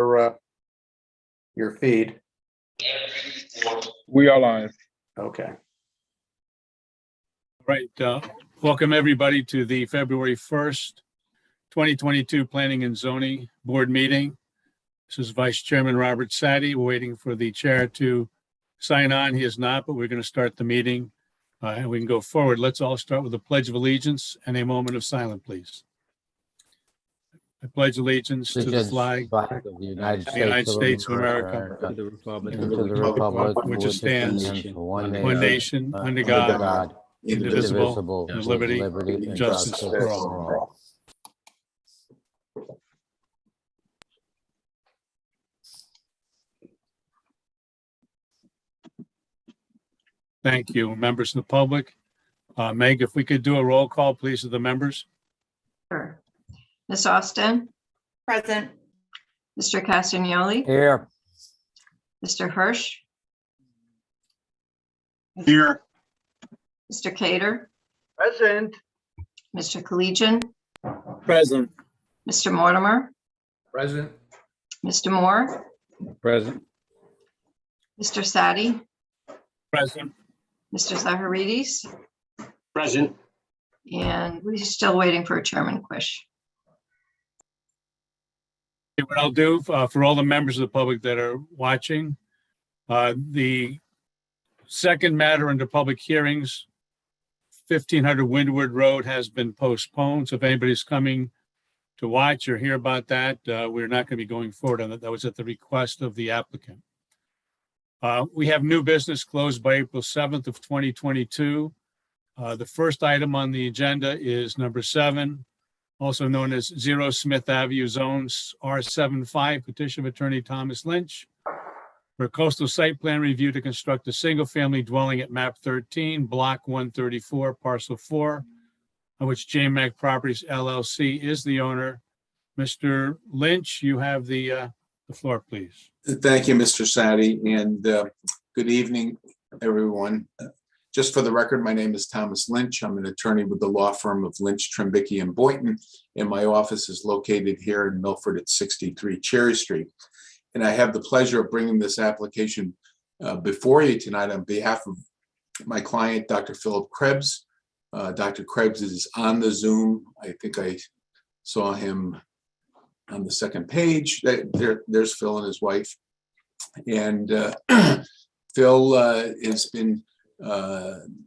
your feed. We are live. Okay. Right. Welcome, everybody, to the February 1st, 2022 Planning and Zoning Board meeting. This is Vice Chairman Robert Sadi. We're waiting for the chair to sign on. He is not, but we're going to start the meeting and we can go forward. Let's all start with the Pledge of Allegiance and a moment of silence, please. I pledge allegiance to the flag of the United States of America, and to the republic which it stands, one one nation, under God, indivisible, with liberty and justice for all. Thank you, members of the public. Meg, if we could do a roll call, please, of the members. Sure. Ms. Austin? Present. Mr. Castagnoli? Here. Mr. Hirsch? Here. Mr. Cater? Present. Mr. Collegian? Present. Mr. Mortimer? Present. Mr. Moore? Present. Mr. Sadi? Present. Mr. Zaharidis? Present. And we're still waiting for Chairman Quish. What I'll do for all the members of the public that are watching, the second matter under public hearings, 1500 Windward Road, has been postponed. So if anybody's coming to watch or hear about that, we're not going to be going forward on that. That was at the request of the applicant. We have new business closed by April 7th of 2022. The first item on the agenda is number 7, also known as 0 Smith Avenue, Zones R75, petition of attorney Thomas Lynch for a coastal site plan review to construct a single-family dwelling at map 13, block 134, parcel 4, on which JMAC Properties LLC is the owner. Mr. Lynch, you have the floor, please. Thank you, Mr. Sadi, and good evening, everyone. Just for the record, my name is Thomas Lynch. I'm an attorney with the law firm of Lynch, Trembicki, and Boynton, and my office is located here in Milford at 63 Cherry Street. And I have the pleasure of bringing this application before you tonight on behalf of my client, Dr. Philip Krebs. Dr. Krebs is on the Zoom. I think I saw him on the second page. There's Phil and his wife. And Phil has been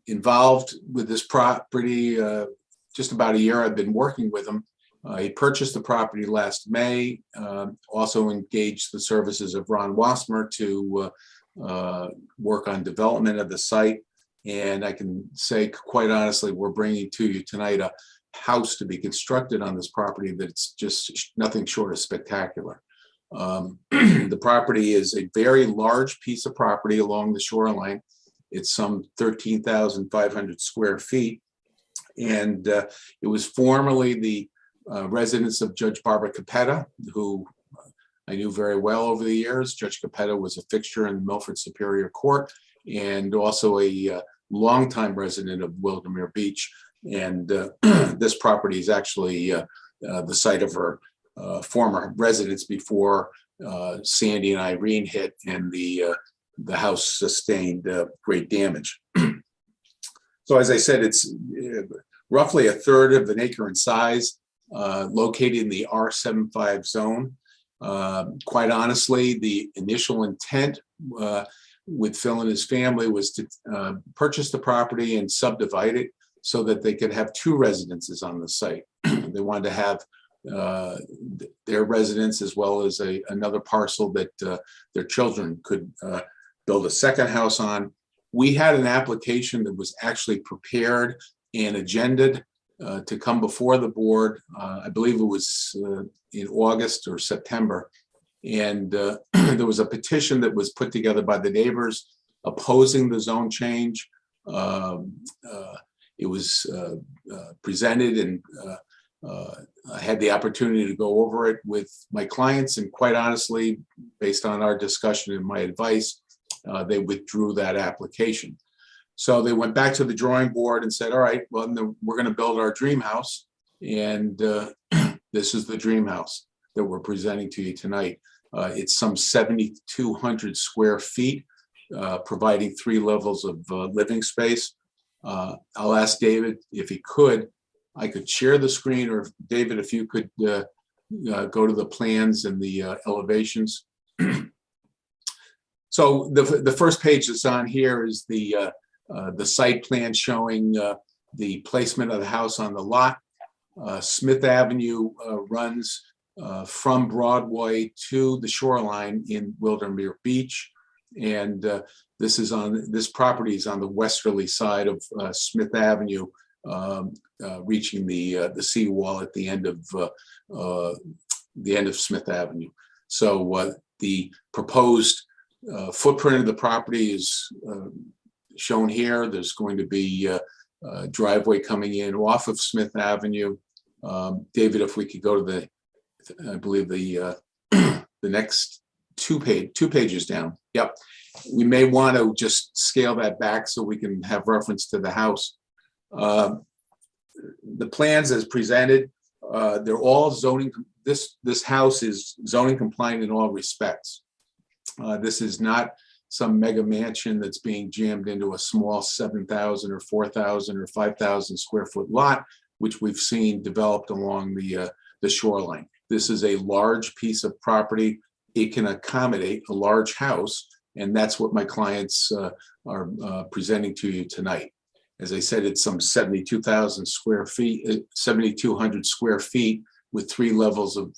involved with this property just about a year. I've been working with him. He purchased the property last May, also engaged the services of Ron Wassmer to work on development of the site. And I can say quite honestly, we're bringing to you tonight a house to be constructed on this property that's just nothing short of spectacular. The property is a very large piece of property along the shoreline. It's some 13,500 square feet. And it was formerly the residence of Judge Barbara Capetta, who I knew very well over the years. Judge Capetta was a fixture in the Milford Superior Court and also a longtime resident of Wildermere Beach. And this property is actually the site of her former residence before Sandy and Irene hit and the house sustained great damage. So as I said, it's roughly a third of an acre in size, located in the R75 zone. Quite honestly, the initial intent with Phil and his family was to purchase the property and subdivide it so that they could have 2 residences on the site. They wanted to have their residence as well as another parcel that their children could build a second house on. We had an application that was actually prepared and agended to come before the board. I believe it was in August or September. And there was a petition that was put together by the neighbors opposing the zone change. It was presented and I had the opportunity to go over it with my clients, and quite honestly, based on our discussion and my advice, they withdrew that application. So they went back to the drawing board and said, all right, well, we're going to build our dream house. And this is the dream house that we're presenting to you tonight. It's some 7,200 square feet, providing 3 levels of living space. I'll ask David if he could, I could share the screen, or David, if you could go to the plans and the elevations. So the first page that's on here is the site plan showing the placement of the house on the lot. Smith Avenue runs from Broadway to the shoreline in Wildermere Beach. And this property is on the westerly side of Smith Avenue, reaching the seawall at the end of Smith Avenue. So the proposed footprint of the property is shown here. There's going to be a driveway coming in off of Smith Avenue. David, if we could go to I believe the next two pages down. Yep. We may want to just scale that back so we can have reference to the house. The plans as presented, they're all zoning. This house is zoning compliant in all respects. This is not some mega mansion that's being jammed into a small 7,000 or 4,000 or 5,000 square foot lot, which we've seen developed along the shoreline. This is a large piece of property. It can accommodate a large house, and that's what my clients are presenting to you tonight. As I said, it's some 72,000 square feet, 7,200 square feet with 3 levels of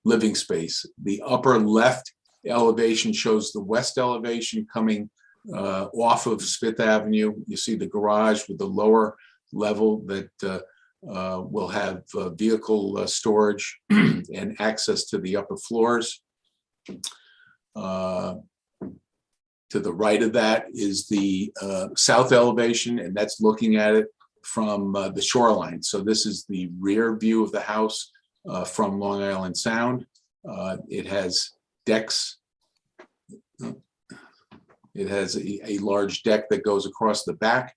living space. The upper left elevation shows the west elevation coming off of Smith Avenue. You see the garage with the lower level that will have vehicle storage and access to the upper floors. To the right of that is the south elevation, and that's looking at it from the shoreline. So this is the rear view of the house from Long Island Sound. It has decks. It has a large deck that goes across the back.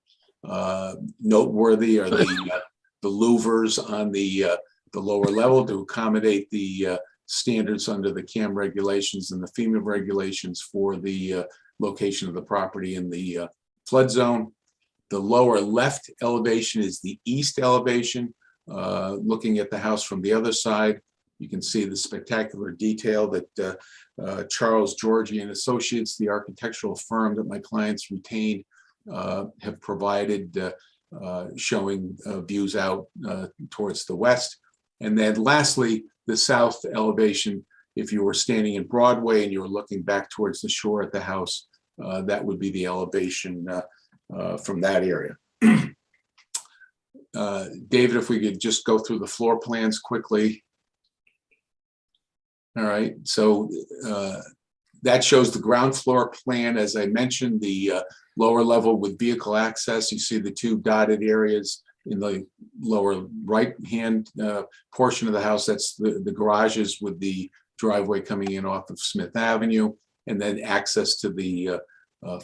Noteworthy are the louvers on the lower level to accommodate the standards under the CAM regulations and the FEMA regulations for the location of the property in the flood zone. The lower left elevation is the east elevation. Looking at the house from the other side, you can see the spectacular detail that Charles Georgi and Associates, the architectural firm that my clients retained, have provided, showing views out towards the west. And then lastly, the south elevation, if you were standing in Broadway and you were looking back towards the shore at the house, that would be the elevation from that area. David, if we could just go through the floor plans quickly. All right, so that shows the ground floor plan. As I mentioned, the lower level with vehicle access. You see the 2 dotted areas in the lower right-hand portion of the house. That's the garages with the driveway coming in off of Smith Avenue, and then access to the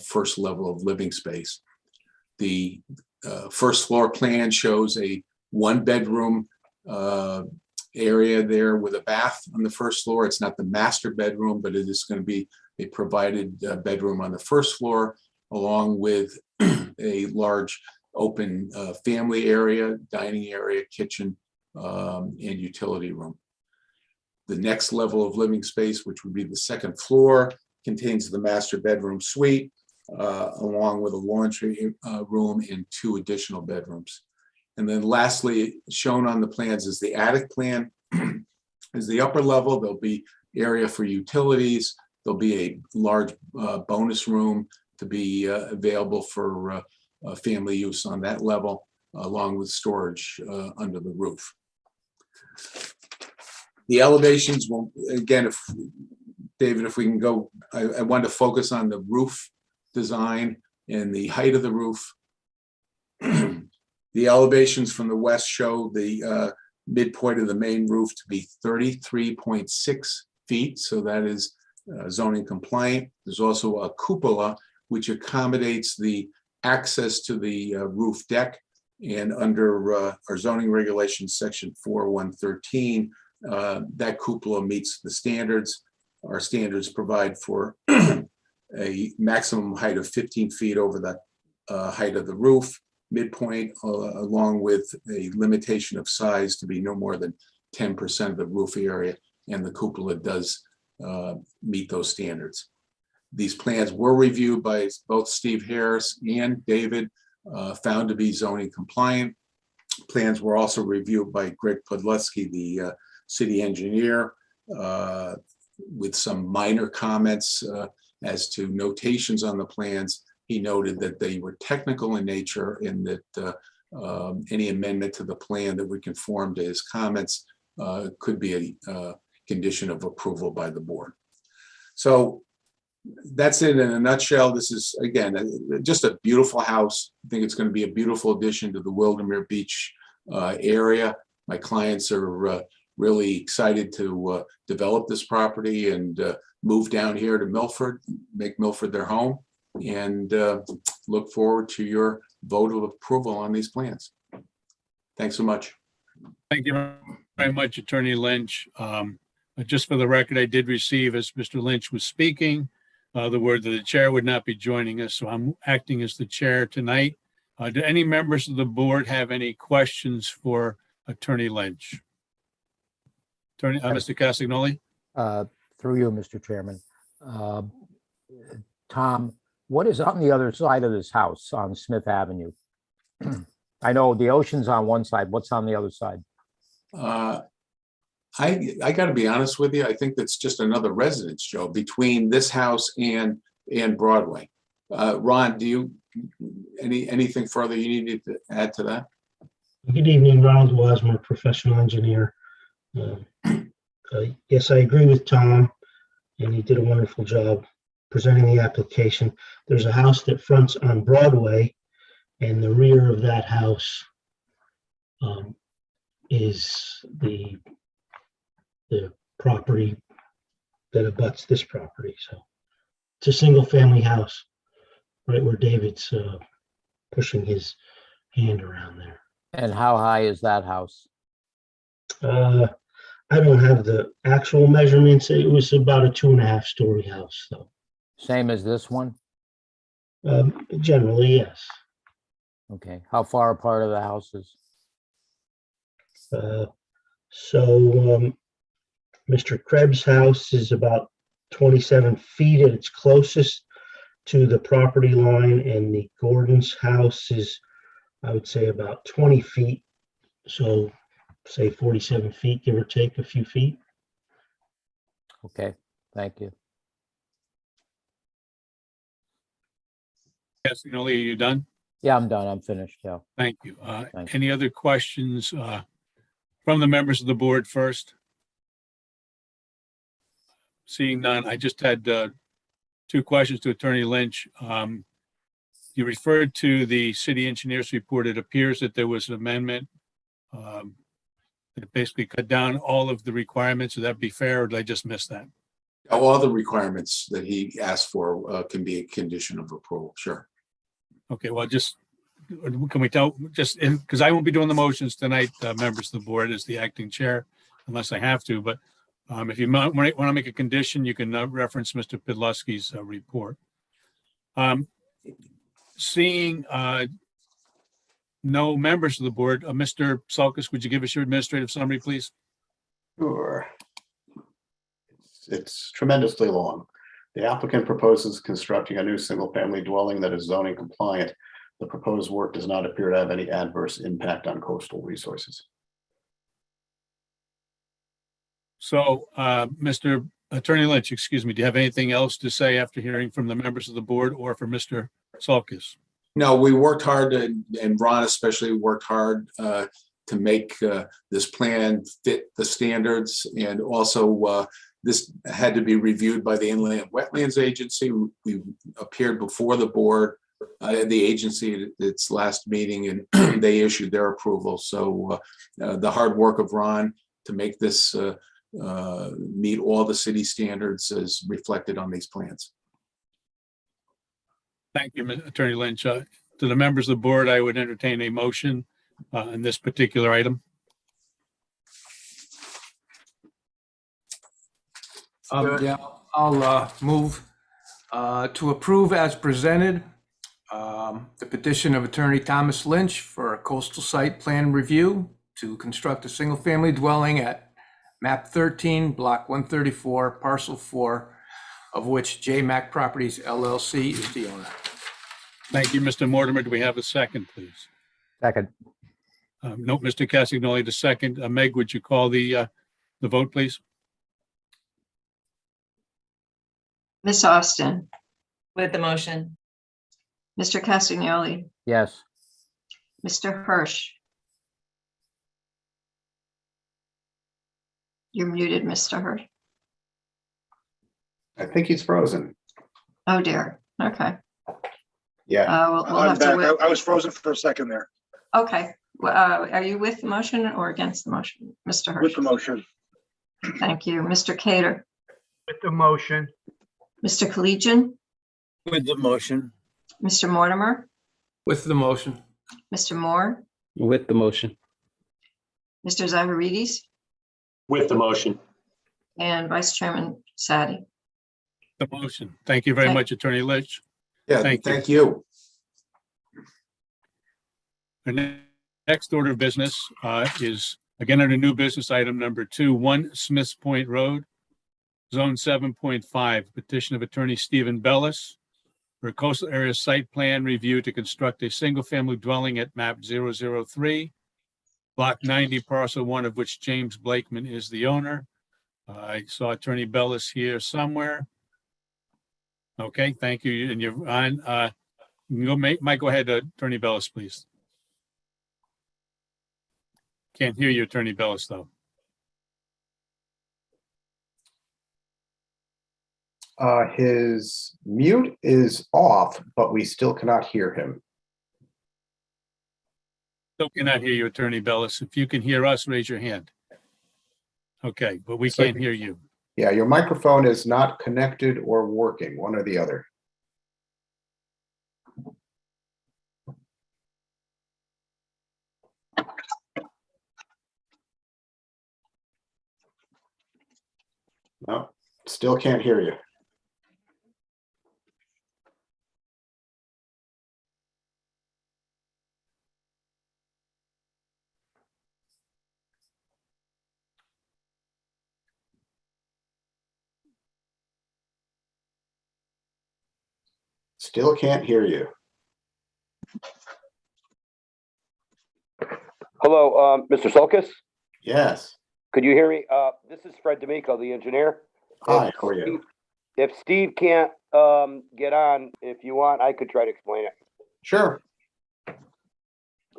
first level of living space. The first floor plan shows a 1-bedroom area there with a bath on the first floor. It's not the master bedroom, but it is going to be a provided bedroom on the first floor, along with a large open family area, dining area, kitchen, and utility room. The next level of living space, which would be the second floor, contains the master bedroom suite, along with a laundry room and 2 additional bedrooms. And then lastly, shown on the plans is the attic plan. Is the upper level. There'll be area for utilities. There'll be a large bonus room to be available for family use on that level, along with storage under the roof. The elevations will, again, if David, if we can go, I want to focus on the roof design and the height of the roof. The elevations from the west show the midpoint of the main roof to be 33.6 feet. So that is zoning compliant. There's also a cupola, which accommodates the access to the roof deck. And under our zoning regulations, section 4113, that cupola meets the standards. our standards provide for a maximum height of 15 feet over the height of the roof, midpoint, along with a limitation of size to be no more than 10% of the roof area, and the cupola does meet those standards. These plans were reviewed by both Steve Harris and David, found to be zoning compliant. Plans were also reviewed by Greg Podleski, the city engineer, with some minor comments as to notations on the plans. He noted that they were technical in nature and that any amendment to the plan that would conform to his comments could be a condition of approval by the board. So that's it in a nutshell. This is, again, just a beautiful house. I think it's going to be a beautiful addition to the Wildermere Beach area. My clients are really excited to develop this property and move down here to Milford, make Milford their home, and look forward to your vote of approval on these plans. Thanks so much. Thank you very much, Attorney Lynch. Just for the record, I did receive, as Mr. Lynch was speaking, the word that the chair would not be joining us, so I'm acting as the chair tonight. Do any members of the board have any questions for Attorney Lynch? Attorney, Mr. Castagnoli? Through you, Mr. Chairman. Tom, what is on the other side of this house on Smith Avenue? I know the ocean's on one side. What's on the other side? I got to be honest with you. I think that's just another residence, Joe, between this house and Broadway. Ron, do you anything further you needed to add to that? Good evening, Ronald Wasmer, professional engineer. Yes, I agree with Tom, and he did a wonderful job presenting the application. There's a house that fronts on Broadway, and the rear of that house is the property that abuts this property. So it's a single family house, right where David's pushing his hand around there. And how high is that house? I don't have the actual measurements. It was about a 2.5-story house, though. Same as this one? Generally, yes. Okay. How far apart are the houses? Mr. Krebs' house is about 27 feet at its closest to the property line, and the Gordon's house is, I would say, about 20 feet. So say 47 feet, give or take a few feet. Okay, thank you. Castagnoli, are you done? Yeah, I'm done. I'm finished. Yeah. Thank you. Thanks. Any other questions from the members of the board first? Seeing none, I just had 2 questions to Attorney Lynch. You referred to the city engineer's report. It appears that there was an amendment that basically cut down all of the requirements. Would that be fair, or did I just miss that? All the requirements that he asked for can be a condition of approval. Sure. Okay, well, can we tell, just because I won't be doing the motions tonight, members of the board, as the acting chair, unless I have to, but if you want to make a condition, you can reference Mr. Podleski's report. Seeing no members of the board, Mr. Sulkus, would you give us your administrative summary, please? Sure. It's tremendously long. The applicant proposes constructing a new single-family dwelling that is zoning compliant. The proposed work does not appear to have any adverse impact on coastal resources. So, Mr. Attorney Lynch, excuse me, do you have anything else to say after hearing from the members of the board or for Mr. Sulkus? No, we worked hard, and Ron especially worked hard to make this plan fit the standards, and also this had to be reviewed by the Inland Wetlands Agency. We appeared before the board, the agency at its last meeting, and they issued their approval. So the hard work of Ron to make this meet all the city standards is reflected on these plans. Thank you, Attorney Lynch. To the members of the board, I would entertain a motion on this particular item. Yeah, I'll move to approve as presented the petition of Attorney Thomas Lynch for a coastal site plan review to construct a single-family dwelling at map 13, block 134, parcel 4, of which J Mac Properties LLC is the owner. Thank you, Mr. Mortimer. Do we have a second, please? Second, No, Mr. Cassignoli, the second. Meg, would you call the vote, please? Miss Austin, With the motion. Mr. Castagnoli, yes. Mr. Hirsch. You're muted, Mr. Hirsch. I think he's frozen. Oh dear. Okay. Yeah, We'll I'm have to back. wait. I was frozen for a second there. Okay. Well, are you with the motion or against the motion, Mr. Hirsch? With the motion. Thank you. Mr. Cater, With the motion. Mr. Collegian, With the motion. Mr. Mortimer, With the motion. Mr. Moore, With the motion. Mr. Zagorides, With the motion. and Vice Chairman Sadi. The motion. Thank you very Thank- much, Attorney Lynch. Yeah, Thank you. thank you. Our next order of business is, again, under new business item number 2, 1 Smiths Point Road, Zone 7.5, petition of Attorney Stephen Bellis for a coastal area site plan review to construct a single-family dwelling at map 003, block 90, parcel 1, of which James Blakeman is the owner. I saw Attorney Bellis here somewhere. Okay, thank you. And you're on. Mike, go ahead, Attorney Bellis, please. Can't hear you, Attorney Bellis, though. his mute is off, but we still cannot hear him. Still cannot hear you, Attorney Bellis. If you can hear us, raise your hand. Okay, but we So- can't hear you. Yeah, your microphone is not connected or working, one or the other. No, still can't hear you. Still can't hear you. Hello, Mr. Sulkus. Yes. Could you hear me? This is Fred D'Amico, the engineer. Hi, how are you? If Steve can't get on, if you want, I could try to explain it. Sure.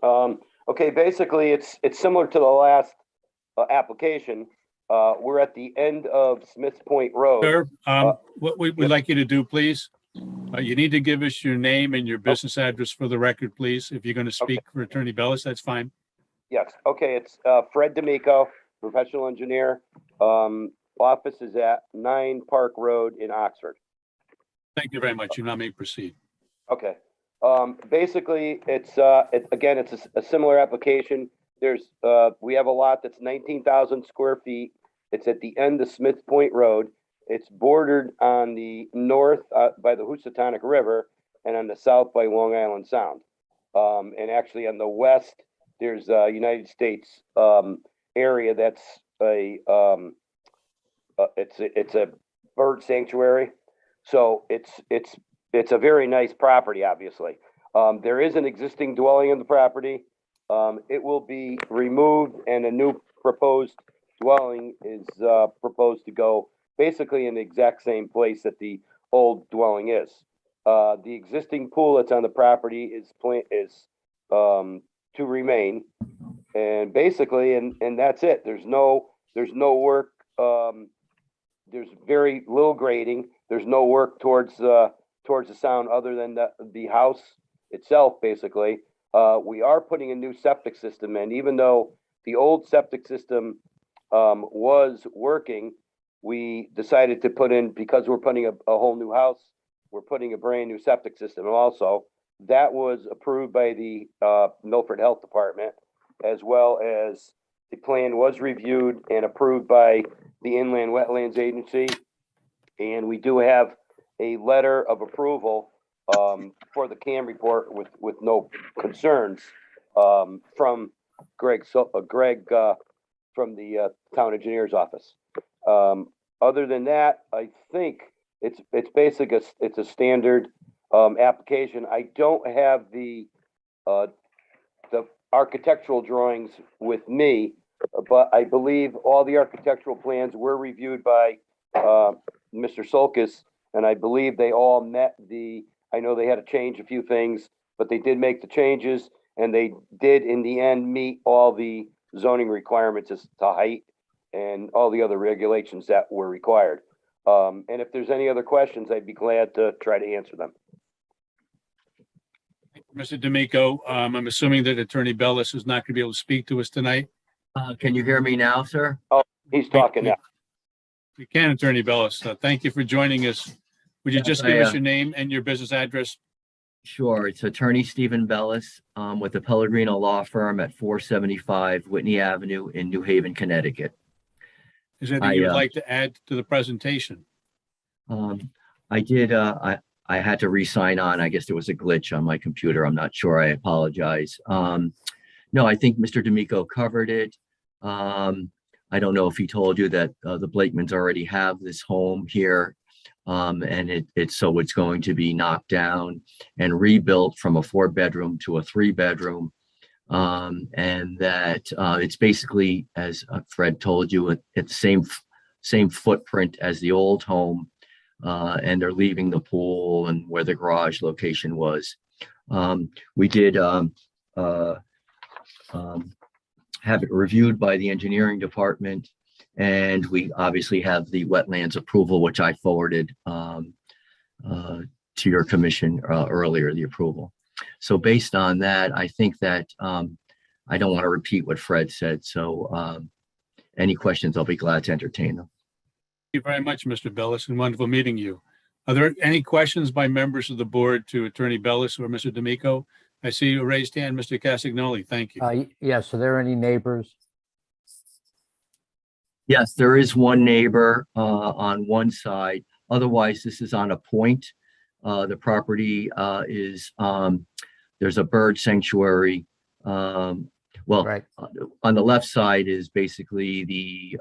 Okay, basically, it's similar to the last application. We're at the end of Smiths Point Road. Sir, what we'd like you to do, please, you need to give us your name and your business address for the record, please. If you're going to speak for Attorney Bellis, that's fine. Yes, okay, it's Fred D'Amico, professional engineer. Office is at 9 Park Road in Oxford. Thank you very much. You now may proceed. Okay. Basically, it's again, it's a similar application. There's we have a lot that's 19,000 square feet. It's at the end of Smiths Point Road. It's bordered on the north by the Housatonic River and on the south by Long Island Sound. And actually on the west, there's a United States area that's it's a bird sanctuary. So it's a very nice property, obviously. There is an existing dwelling in the property. It will be removed and a new proposed dwelling is proposed to go basically in the exact same place that the old dwelling is. The existing pool that's on the property is to remain, and basically, and that's it. There's no work. There's very little grading. There's no work towards the sound other than the house itself. Basically, we are putting a new septic system in, even though the old septic system was working. We decided to put in, because we're putting a whole new house, we're putting a brand new septic system. Also, that was approved by the Milford Health Department, as well as the plan was reviewed and approved by the Inland Wetlands Agency. And we do have a letter of approval for the CAM report with no concerns from Greg from the town engineer's office. Other than that, I think it's a standard application. I don't have the architectural drawings with me, but I believe all the architectural plans were reviewed by Mr. Solkis, and I believe they all met I know they had to change a few things, but they did make the changes, and they did in the end meet all the zoning requirements as to height and all the other regulations that were required. And if there's any other questions, I'd be glad to try to answer them. Mr. D'Amico, I'm assuming that Attorney Bellis is not going to be able to speak to us tonight. Can you hear me now, sir? He's talking now. You can, Attorney Bellis. Thank you for joining us. Would you just give us your name and your business address? Sure. It's Attorney Stephen Bellis with the Pellegrino Law Firm at 475 Whitney Avenue in New Haven, Connecticut. Is there anything you would like to add to the presentation? I did. I had to re-sign on. I guess there was a glitch on my computer. I'm not sure. I apologize. No, I think Mr. D'Amico covered it. I don't know if he told you that the Blakemans already have this home here. And it's going to be knocked down and rebuilt from a 4-bedroom to a 3-bedroom. And that it's basically, as Fred told you, it's the same footprint as the old home. And they're leaving the pool and where the garage location was. We did have it reviewed by the engineering department. And we obviously have the wetlands approval, which I forwarded to your commission earlier, the approval. So based on that, I think that I don't want to repeat what Fred said. So any questions, I'll be glad to entertain them. Thank you very much, Mr. Bellis, and wonderful meeting you. Are there any questions by members of the board to Attorney Bellis or Mr. D'Amico? I see you raised hand, Mr. Castagnoli. Thank you. Yes, are there any neighbors? Yes, there is one neighbor on one side. Otherwise, this is on a point. The property is, there's a bird sanctuary. Right. On the left side is basically the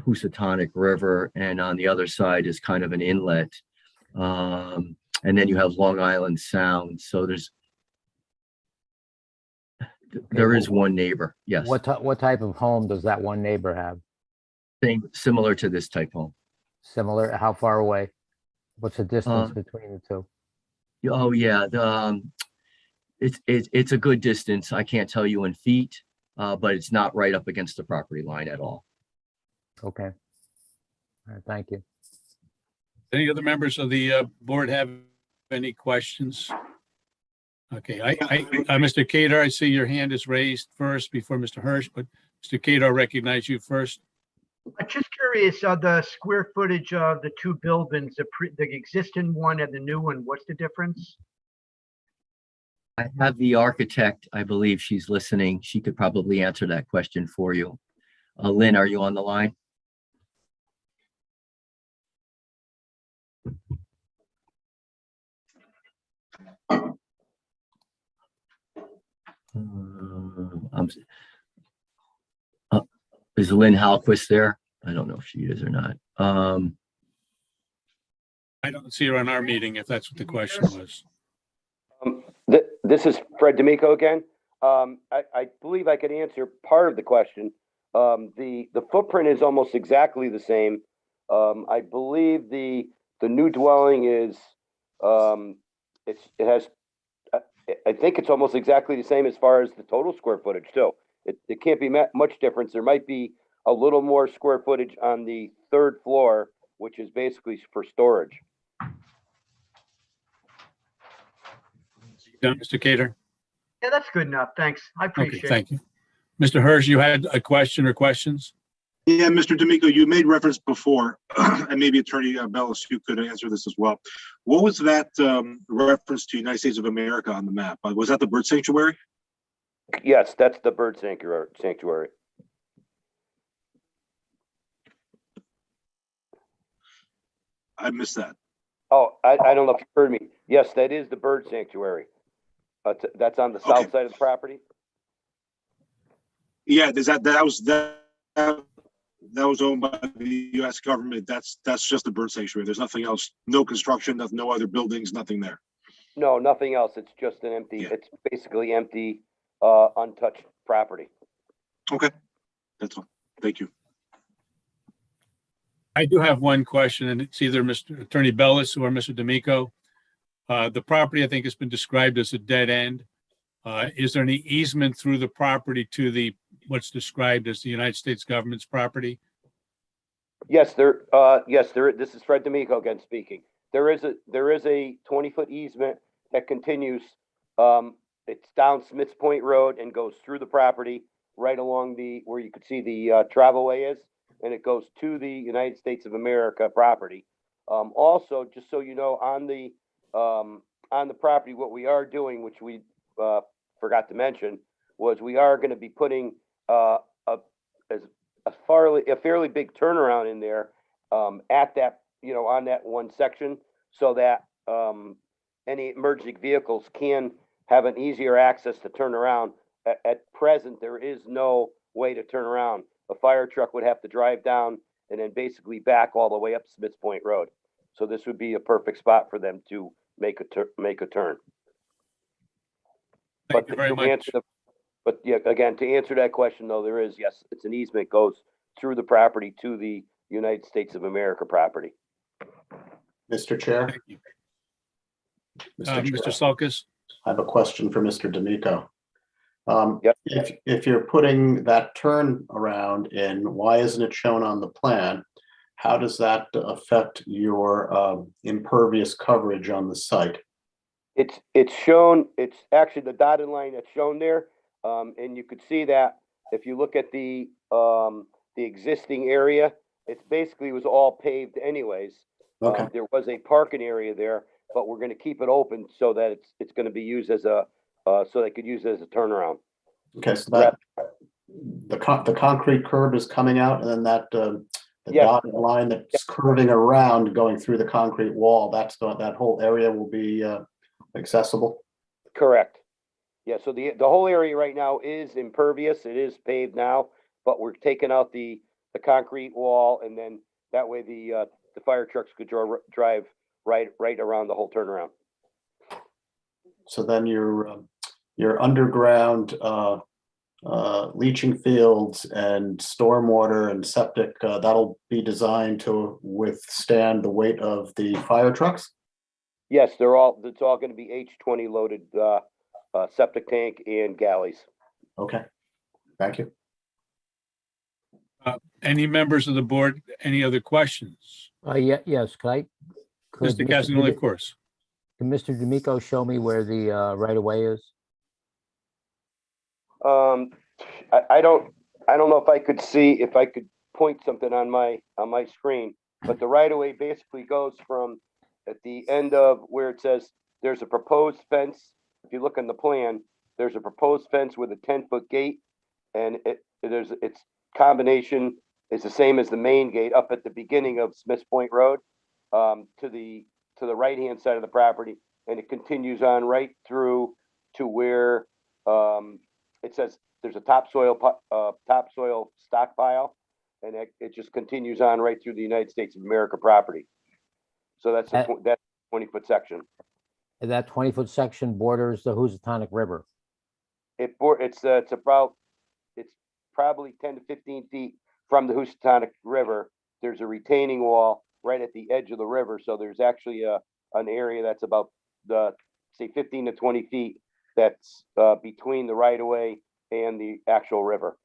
Housatonic River, and on the other side is kind of an inlet. And then you have Long Island Sound. So there is one neighbor, yes. What type of home does that one neighbor have? Similar to this type home. Similar, how far away? What's the distance between the two? Oh yeah, it's a good distance. I can't tell you in feet, but it's not right up against the property line at all. Okay. All right, thank you. Any other members of the board have any questions? Okay, Mr. Cater, I see your hand is raised first before Mr. Hirsch, but Mr. Cater, I recognize you first. I'm just curious, the square footage of the two buildings, the existing one and the new one, what's the difference? I have the architect, I believe she's listening. She could probably answer that question for you. Lynn, are you on the line? Is Lynn Halquist there? I don't know if she is or not. I don't see her on our meeting, if that's what the question was. This is Fred D'Amico again. I believe I could answer part of the question. The footprint is almost exactly the same. I believe the new dwelling is I think it's almost exactly the same as far as the total square footage too. It can't be much difference. There might be a little more square footage on the 3rd floor, which is basically for storage. Done, Mr. Cater? Yeah, that's good enough. Thanks. I appreciate Okay, thank you. Mr. Hirsch, you had a question or questions? Yeah, Mr. D'Amico, you made reference before, and maybe Attorney Bellis, you could answer this as well. What was that reference to United States of America on the map? Was that the bird sanctuary? Yes, that's the bird sanctuary. I missed that. Oh, I don't know if you heard me. Yes, that is the bird sanctuary. That's on the Okay. south side of the property. Yeah, that was owned by the U.S. government. That's just a bird sanctuary. There's nothing else. No construction, no other buildings, nothing there. No, nothing else. It's just an empty, Yeah. it's basically empty, untouched property. Okay, that's all. Thank you. I do have one question, and it's either Mr. Attorney Bellis or Mr. D'Amico. The property, I think, has been described as a dead end. Is there any easement through the property to what's described as the United States government's property? Yes, this is Fred D'Amico again speaking. There is a 20-foot easement that continues. It's down Smith's Point Road and goes through the property right along where you could see the travelway is, and it goes to the United States of America property. Also, just so you know, on the property, what we are doing, which we forgot to mention, was we are going to be putting a fairly big turnaround in there at that, on that one section, so that any emerging vehicles can have an easier access to turn around. At present, there is no way to turn around. A fire truck would have to drive down and then basically back all the way up Smith's Point Road. So this would be a perfect spot for them to make a turn. Thank you very much. But yeah, again, to answer that question, though, there is, yes, it's an easement, goes through the property to the United States of America property. Mr. Chair. Thank you. Mr. Mr. Chair, Sulkus? I have a question for Mr. D'Amico. Yep. If you're putting that turn around in, why isn't it shown on the plan? How does that affect your impervious coverage on the site? It's shown, it's actually the dotted line that's shown there. And you could see that if you look at the existing area, it's basically was all paved anyways. Okay. There was a parking area there, but we're going to keep it open so that it's going to be used as so they could use it as a turnaround. Okay, so that the concrete curb is coming out, and then that the dotted line that's curving around going through the concrete wall, that whole area will be accessible. Correct. Yeah, so the whole area right now is impervious. It is paved now, but we're taking out the concrete wall, and then that way the fire trucks could drive right around the whole turnaround. So then your underground leaching fields and stormwater and septic, that'll be designed to withstand the weight of the fire trucks? Yes, it's all going to be H20 loaded septic tank and galleys. Okay, thank you. Any members of the board, any other questions? Yes, could Mr. Casanelli, of course. Can Mr. D'Amico show me where the right of way is? I don't know if I could point something on my screen, but the right of way basically goes from at the end of where it says there's a proposed fence. If you look on the plan, there's a proposed fence with a 10-foot gate, and its combination is the same as the main gate up at the beginning of Smith's Point Road, to the right-hand side of the property, and it continues on right through to where it says there's a topsoil stockpile, and it just continues on right through the United States of America property. So that's that 20-foot section. And that 20-foot section borders the Housatonic River. It's probably 10 to 15 feet from the Housatonic River. There's a retaining wall right at the edge of the river. So there's actually an area that's about say 15 to 20 feet that's between the right of way and the actual river.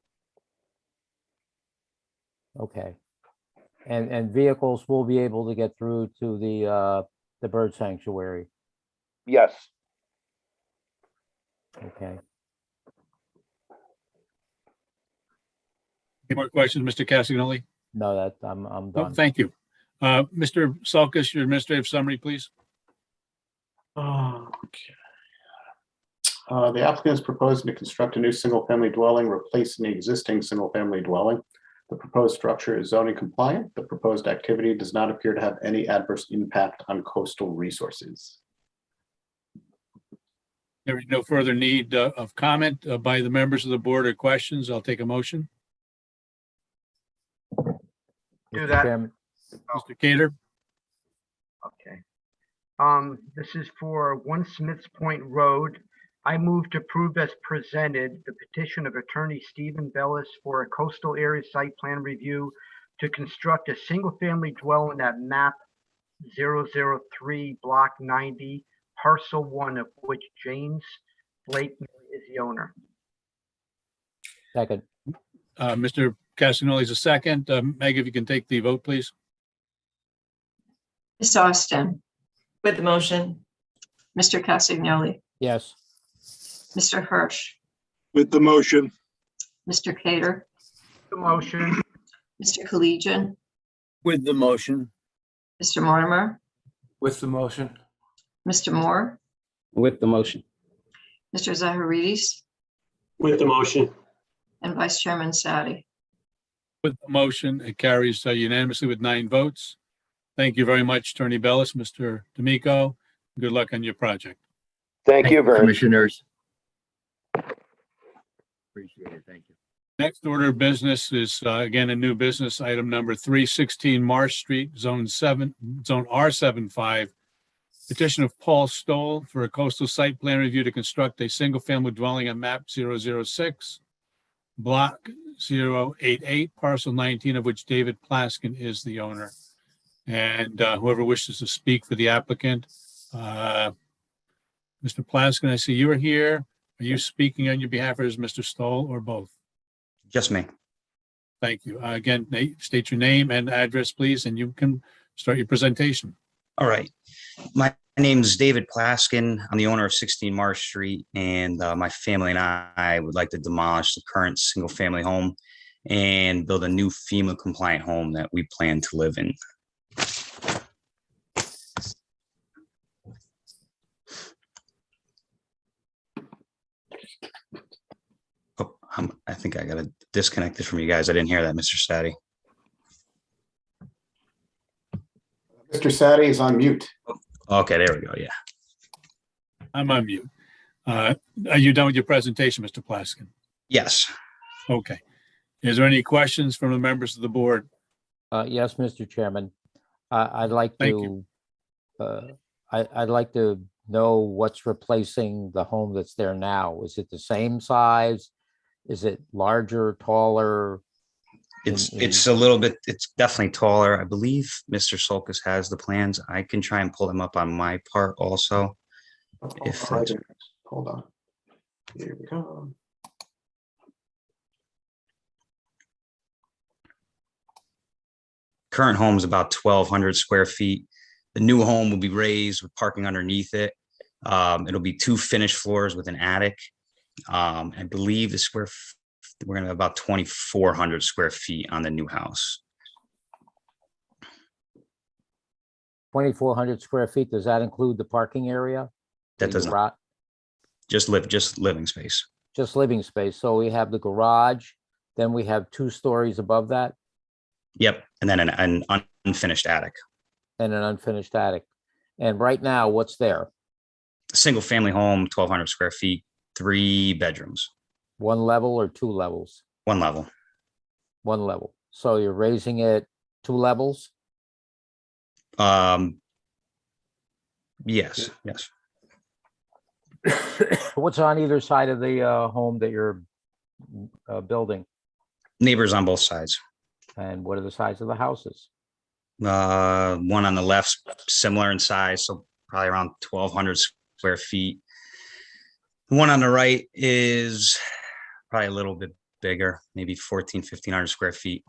Okay. And vehicles will be able to get through to the bird sanctuary. Yes. Okay. Any more questions, Mr. Casanelli? No, I'm Oh, done. thank you. Mr. Sulkus, your administrative summary, please. Okay. The applicant is proposing to construct a new single-family dwelling, replacing the existing single-family dwelling. The proposed structure is zoning compliant. The proposed activity does not appear to have any adverse impact on coastal resources. There is no further need of comment by the members of the board or questions. I'll take a motion. Do Mr. that. Chairman, Mr. Cater, Okay. This is for 1 Smiths Point Road. I move to approve as presented the petition of attorney Stephen Bellis for a coastal area site plan review to construct a single-family dwelling at map 003, block 90, parcel 1, of which James Blake is the owner. second, Mr. Castagnoli is a second. Meg, if you can take the vote, please. Ms. Austin, With the motion. Mr. Castagnoli, yes, Mr. Hirsch, With the motion, Mr. Cater, The motion, Mr. Collegian, With the motion. Mr. Mortimer, With the motion. Mr. Moore, With the motion. Mr. Zaharidis, with the motion. and Vice Chairman Sadi. With the motion, it carries unanimously with 9 votes. Thank you very much, Attorney Bellis, Mr. D'Amico. Good luck on your project. Thank you very much. Commissioners. Appreciate it. Thank you. Next order of business is, again, a new business, item number 316 Marsh Street, Zone R75. Petition of Paul Stoll for a coastal site plan review to construct a single-family dwelling on map 006, block 088, parcel 19, of which David Plaskin is the owner. And whoever wishes to speak for the applicant, Mr. Plaskin, I see you are here. Are you speaking on your behalf, or is Mr. Stoll, or both? Just me. Thank you. Again, state your name and address, please, and you can start your presentation. All right. My name is David Plaskin. I'm the owner of 16 Marsh Street, and my family and I would like to demolish the current single-family home and build a new FEMA-compliant home that we plan to live in. Oh, I think I got disconnected from you guys. I didn't hear that, Mr. Sadi. Mr. Sadi is on mute. Okay, there we go. Yeah. I'm on mute. Are you done with your presentation, Mr. Plaskin? Yes. Okay. Is there any questions from the members of the board? yes, Mr. Chairman. I'd like Thank to, I'd like to know what's replacing the home that's there now. Is it the same size? Is it larger, taller? It's a little bit, it's definitely taller. I believe Mr. Solkis has the plans. I can try and pull them up on my part also. If that's- Hold on. Here we go. Current home is about 1,200 square feet. The new home will be raised with parking underneath it. It'll be 2 finished floors with an attic. I believe we're gonna have about 2,400 square feet on the new house. 2,400 square feet, does that include the parking area? That The does not, garage- just living space. Just living space. So we have the garage, then we have 2 stories above that Yep, and then an unfinished attic. and an unfinished attic. And right now, what's there? Single family home, 1,200 square feet, 3 bedrooms, 1 level or 2 levels? 1 level. 1 level. So you're raising it 2 levels? Yes. What's on either side of the home that you're building? Neighbors on both sides. And what are the size of the houses? One on the left, similar in size, so probably around 1,200 square feet. The one on the right is probably a little bit bigger, maybe 1,400 square feet.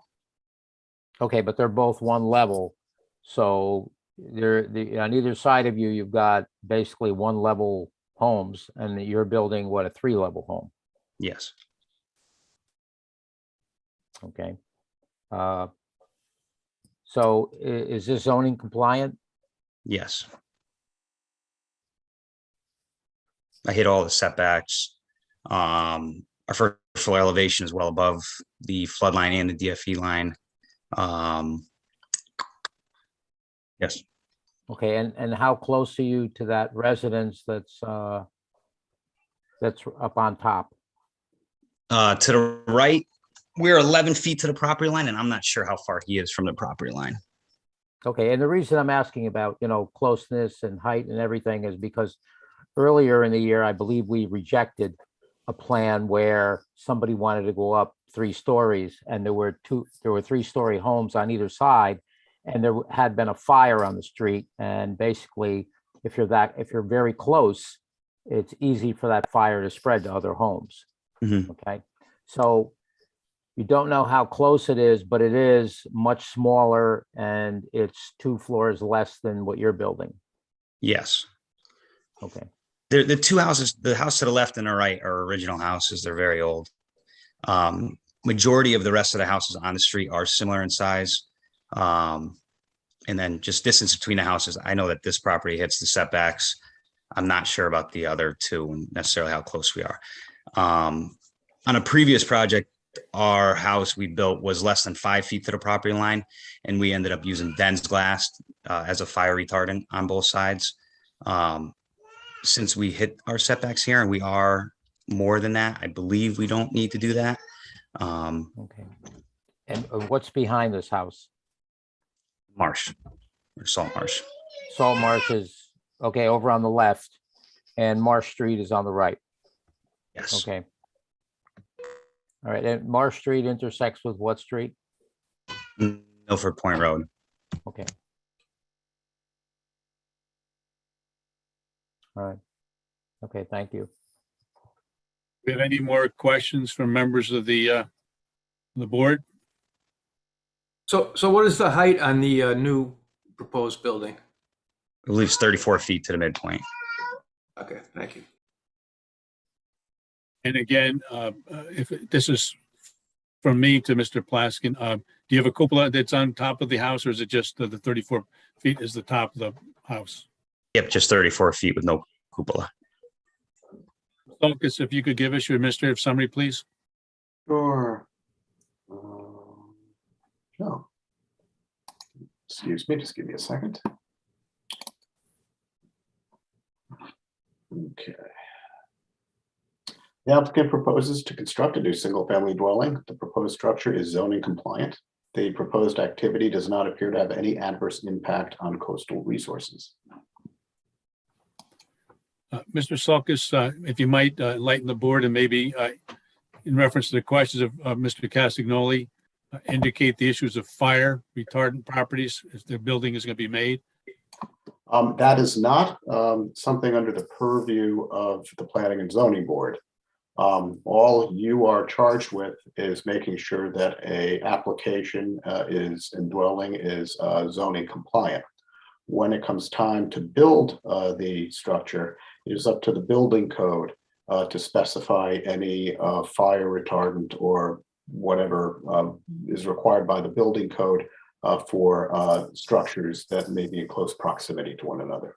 Okay, but they're both 1 level. So on either side of you, you've got basically 1 level homes, and you're building what, a 3 level home? Yes. Okay. So is this zoning compliant? Yes. I hit all the setbacks. our first floor elevation is well above the flood line and the DFE line. Yes, Okay, and how close are you to that residence that's up on top? to the right, we're 11 feet to the property line, and I'm not sure how far he is from the property line. Okay, and the reason I'm asking about, closeness and height and everything is because earlier in the year, I believe we rejected a plan where somebody wanted to go up 3 stories and there were 3-story homes on either side. And there had been a fire on the street. And basically, if you're very close, it's easy for that fire to spread to other homes. Mhm. Okay, so you don't know how close it is, but it is much smaller and it's 2 floors less than what you're building. Yes. Okay, The 2 houses, the house to the left and the right are original houses. They're very old. Majority of the rest of the houses on the street are similar in size. And then just distance between the houses. I know that this property hits the setbacks. I'm not sure about the other 2 and necessarily how close we are. On a previous project, our house we built was less than 5 feet to the property line, and we ended up using Den's glass as a fire retardant on both sides. Since we hit our setbacks here and we are more than that, I believe we don't need to do that. okay. And what's behind this house? Marsh or salt marsh. Salt Marsh is, okay, over on the left, and Marsh Street is on the right. Yes. Okay. All right, and Marsh Street intersects with what street? Milford Point Road. Okay. All right. Okay, thank you. Do we have any more questions from members of the board? So what is the height on the new proposed building? I believe it's 34 feet to the midpoint. Okay, thank you. And again, if this is from me to Mr. Plaskin, do you have a cupola that's on top of the house, or is it just the 34 feet is the top of the house? Yep, just 34 feet with no cupola. Focus, if you could give us your administrative summary, please. Sure. No. Excuse me, just give me a second. Okay. The applicant proposes to construct a new single-family dwelling. The proposed structure is zoning compliant. The proposed activity does not appear to have any adverse impact on coastal resources. Mr. Sulkus, if you might lighten the board and maybe in reference to the questions of Mr. Castagnoli, indicate the issues of fire retardant properties if the building is going to be made. That is not something under the purview of the Planning and Zoning Board. All you are charged with is making sure that a application and dwelling is zoning compliant. When it comes time to build the structure, it is up to the building code to specify any fire retardant or whatever is required by the building code for structures that may be in close proximity to one another.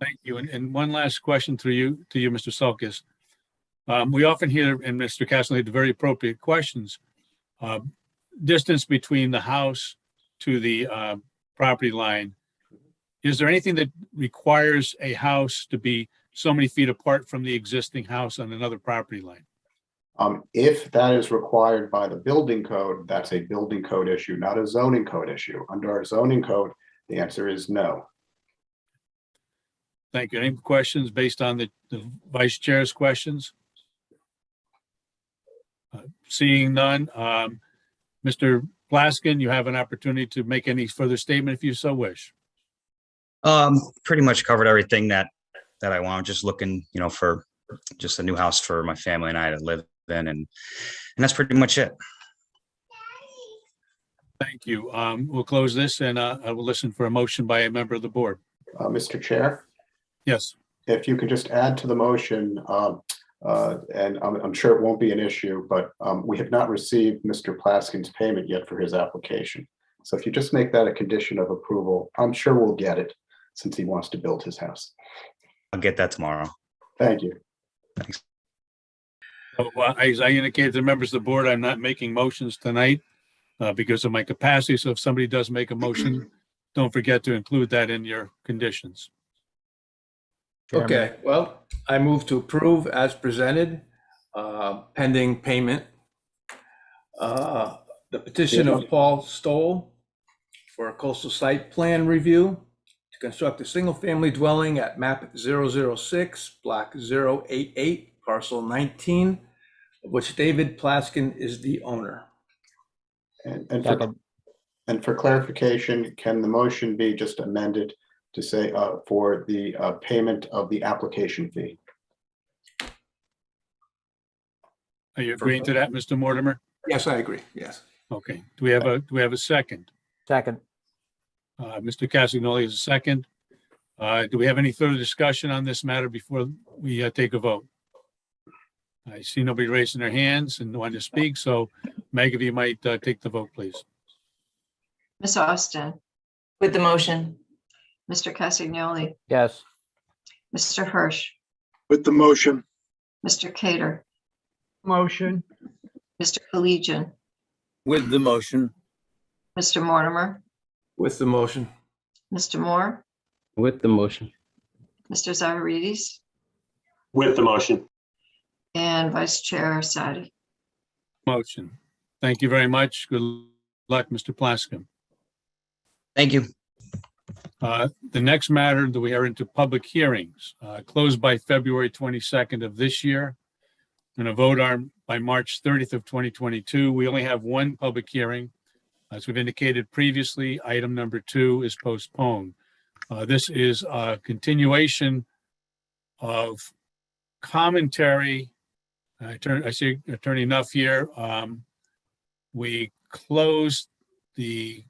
Thank you. And one last question to you, Mr. Sulkus. We often hear, and Mr. Castagnoli had very appropriate questions, distance between the house to the property line. Is there anything that requires a house to be so many feet apart from the existing house on another property line? If that is required by the building code, that's a building code issue, not a zoning code issue. Under our zoning code, the answer is no. Thank you. Any questions based on the vice chair's questions? Seeing none, Mr. Plaskin, you have an opportunity to make any further statement if you so wish. Pretty much covered everything that I want. Just looking, for just a new house for my family and I to live in, and that's pretty much it. Thank you. We'll close this, and I will listen for a motion by a member of the board. Mr. Chair? Yes. If you could just add to the motion, and I'm sure it won't be an issue, but we have not received Mr. Plaskin's payment yet for his application. So if you just make that a condition of approval, I'm sure we'll get it since he wants to build his house. I'll get that tomorrow. Thank you. Thanks. So, as I indicated to members of the board, I'm not making motions tonight because of my capacity. So if somebody does make a motion, don't forget to include that in your conditions. Chairman. Okay, well, I move to approve as presented, pending payment. The petition of Paul Stoll for a coastal site plan review to construct a single-family dwelling at map 006, block 088, parcel 19, of which David Plaskin is the owner. Second. And for clarification, can the motion be just amended to say for the payment of the application fee? Are you agreeing to that, Mr. Mortimer? Yes, I agree, yes. Okay. Do we have a second? Second. Mr. Cassignoli is a second. Do we have any further discussion on this matter before we take a vote? I see nobody raising their hands and wanting to speak. So Meg, if you might take the vote, please. Ms. Austin, With the motion. Mr. Cassignoli, Yes. Mr. Hirsch, With the motion, Mr. Cater, Motion, Mr. Collegian, With the motion. Mr. Mortimer, With the motion. Mr. Moore, With the motion. Mr. Zaharides, with the motion. and Vice Chair Sadi. Motion. Thank you very much. Good luck, Mr. Plaskin. Thank you. The next matter that we are into public hearings, closed by February 22nd of this year. And a vote on by March 30th of 2022. We only have one public hearing. As we've indicated previously, item number 2 is postponed. This is a continuation of commentary. I see Attorney Nuff here. We closed the,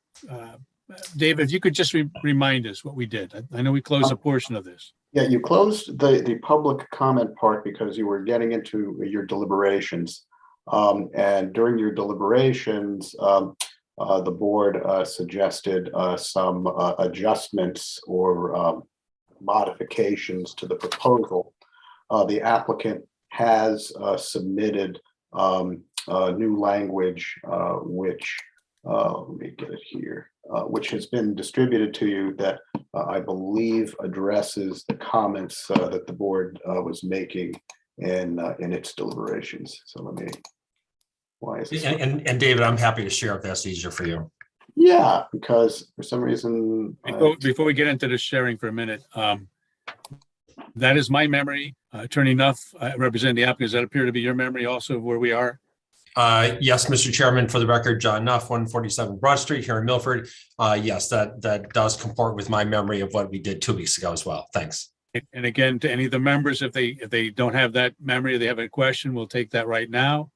David, if you could just remind us what we did. I know we closed a portion of this. Yeah, you closed the public comment part because you were getting into your deliberations. And during your deliberations, the board suggested some adjustments or modifications to the proposal. The applicant has submitted new language, which, let me get it here, which has been distributed to you that I believe addresses the comments that the board was making in its deliberations. So let me, why is this? And David, I'm happy to share if that's easier for you. Yeah, because for some reason. Before we get into the sharing for a minute, that is my memory. Attorney Nuff, representing the applicant, does that appear to be your memory also of where we are? Yes, Mr. Chairman, for the record, John Nuff, 147 Broad Street here in Milford. Yes, that does comport with my memory of what we did 2 weeks ago as well. Thanks. And again, to any of the members, if they don't have that memory, or they have a question, we'll take that right now.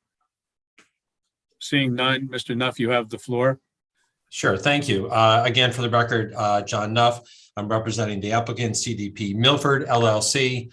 Seeing none, Mr. Nuff, you have the floor. Sure, thank you. Again, for the record, John Nuff, I'm representing the applicant CDP Milford LLC,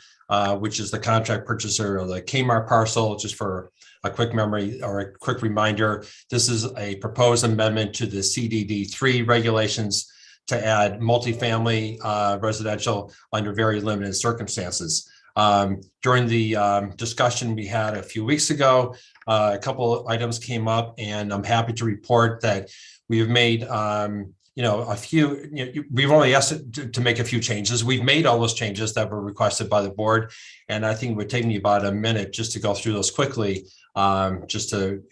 which is the contract purchaser of the Kmart parcel. Just for a quick memory or a quick reminder, this is a proposed amendment to the CDD3 regulations to add multifamily residential under very limited circumstances. During the discussion we had a few weeks ago, a couple of items came up, and I'm happy to report that we have made a few, we've only asked to make a few changes. We've made all those changes that were requested by the board. And I think it would take me about a minute just to go through those quickly, just to,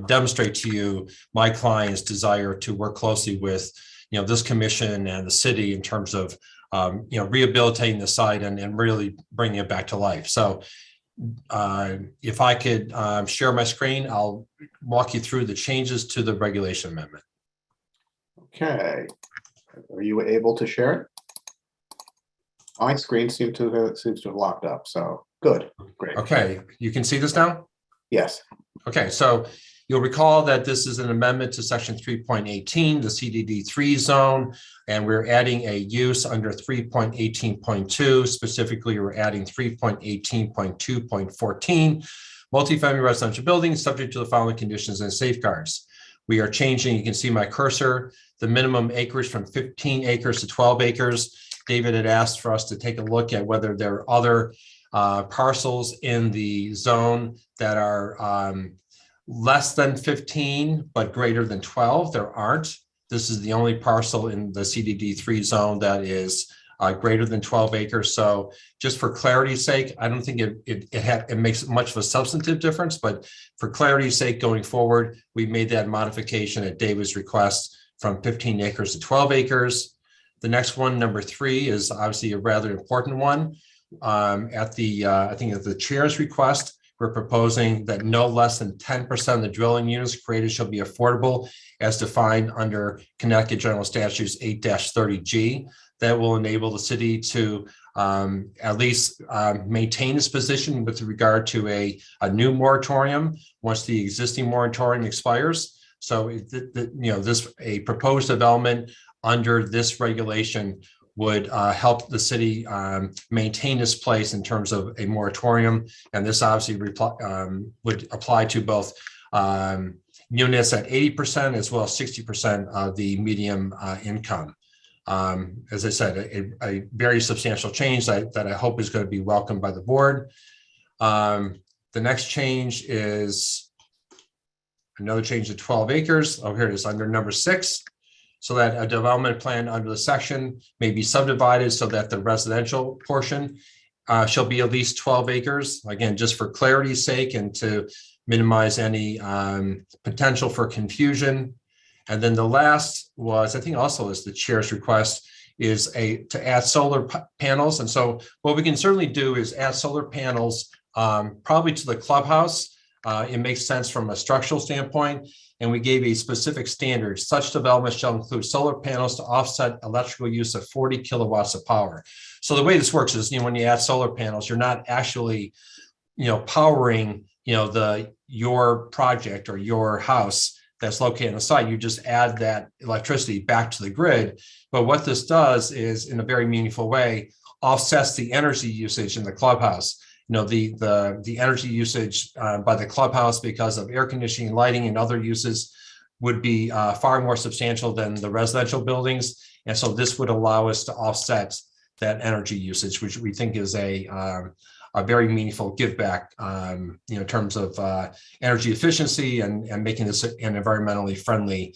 demonstrate to you my client's desire to work closely with, this commission and the city in terms of, rehabilitating the site and really bringing it back to life. So if I could share my screen, I'll walk you through the changes to the regulation amendment. Okay, are you able to share it? My screen seems to have locked up, so good, great. Okay, you can see this now? Yes. Okay, so you'll recall that this is an amendment to section 3.18, the CDD3 zone, and we're adding a use under 3.18.2. Specifically, we're adding 3.18.2.14, multifamily residential buildings subject to the following conditions and safeguards. We are changing, you can see my cursor, the minimum acreage from 15 acres to 12 acres. David had asked for us to take a look at whether there are other parcels in the zone that are less than 15, but greater than 12. There aren't. This is the only parcel in the CDD3 zone that is greater than 12 acres. So just for clarity's sake, I don't think it makes much of a substantive difference, but for clarity's sake going forward, we made that modification at David's request from 15 acres to 12 acres. The next one, number 3, is obviously a rather important one. At the, I think at the chair's request, we're proposing that no less than 10% of the dwelling units created shall be affordable as defined under Connecticut General Statutes 8-30G. That will enable the city to at least maintain its position with regard to a new moratorium once the existing moratorium expires. So, a proposed development under this regulation would help the city maintain its place in terms of a moratorium. And this obviously would apply to both units at 80% as well as 60% of the medium income. As I said, a very substantial change that I hope is going to be welcomed by the board. The next change is another change to 12 acres. Oh, here it is under number 6. So that a development plan under the section may be subdivided so that the residential portion shall be at least 12 acres. Again, just for clarity's sake and to minimize any potential for confusion. And then the last was, I think also is the chair's request, is to add solar panels. And so what we can certainly do is add solar panels probably to the clubhouse. It makes sense from a structural standpoint. And we gave a specific standard. Such development shall include solar panels to offset electrical use of 40 kilowatts of power. So the way this works is, when you add solar panels, you're not actually, powering, your project or your house that's located on the site. You just add that electricity back to the grid. But what this does is, in a very meaningful way, offsets the energy usage in the clubhouse. The energy usage by the clubhouse because of air conditioning, lighting, and other uses would be far more substantial than the residential buildings. And so this would allow us to offset that energy usage, which we think is a very meaningful give back, in terms of energy efficiency and making this an environmentally friendly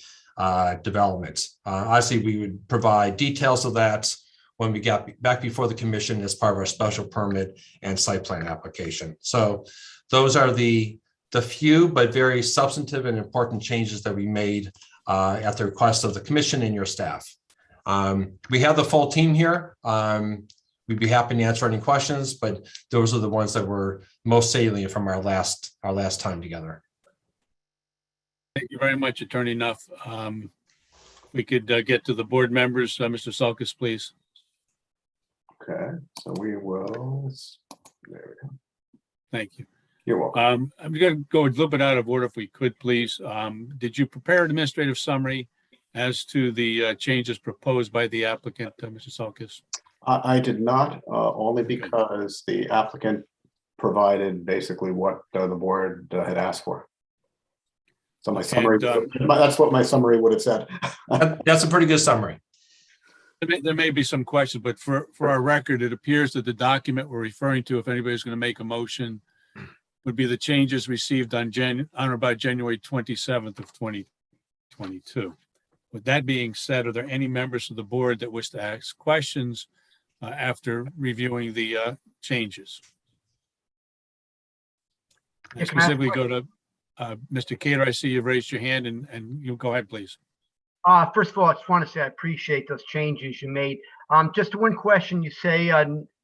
development. Obviously, we would provide details of that when we got back before the commission as part of our special permit and site plan application. So those are the few but very substantive and important changes that we made at the request of the commission and your staff. We have the full team here. We'd be happy to answer any questions, but those are the ones that were most salient from our last time together. Thank you very much, Attorney Nuff. We could get to the board members. Mr. Sulkus, please. Okay, so we will, there we go. Thank you. You're welcome. I'm going to go a little bit out of order if we could, please. Did you prepare an administrative summary as to the changes proposed by the applicant, Mr. Sulkus? I did not, only because the applicant provided basically what the board had asked for. So my summary, that's what my summary would have said. That's a pretty good summary. There may be some questions, but for our record, it appears that the document we're referring to, if anybody's going to make a motion, would be the changes received on or about January 27th of 2022. With that being said, are there any members of the board that wish to ask questions after reviewing the changes? I specifically go to Mr. Cater. I see you've raised your hand, and you go ahead, please. First of all, I just want to say I appreciate those changes you made. Just one question. You say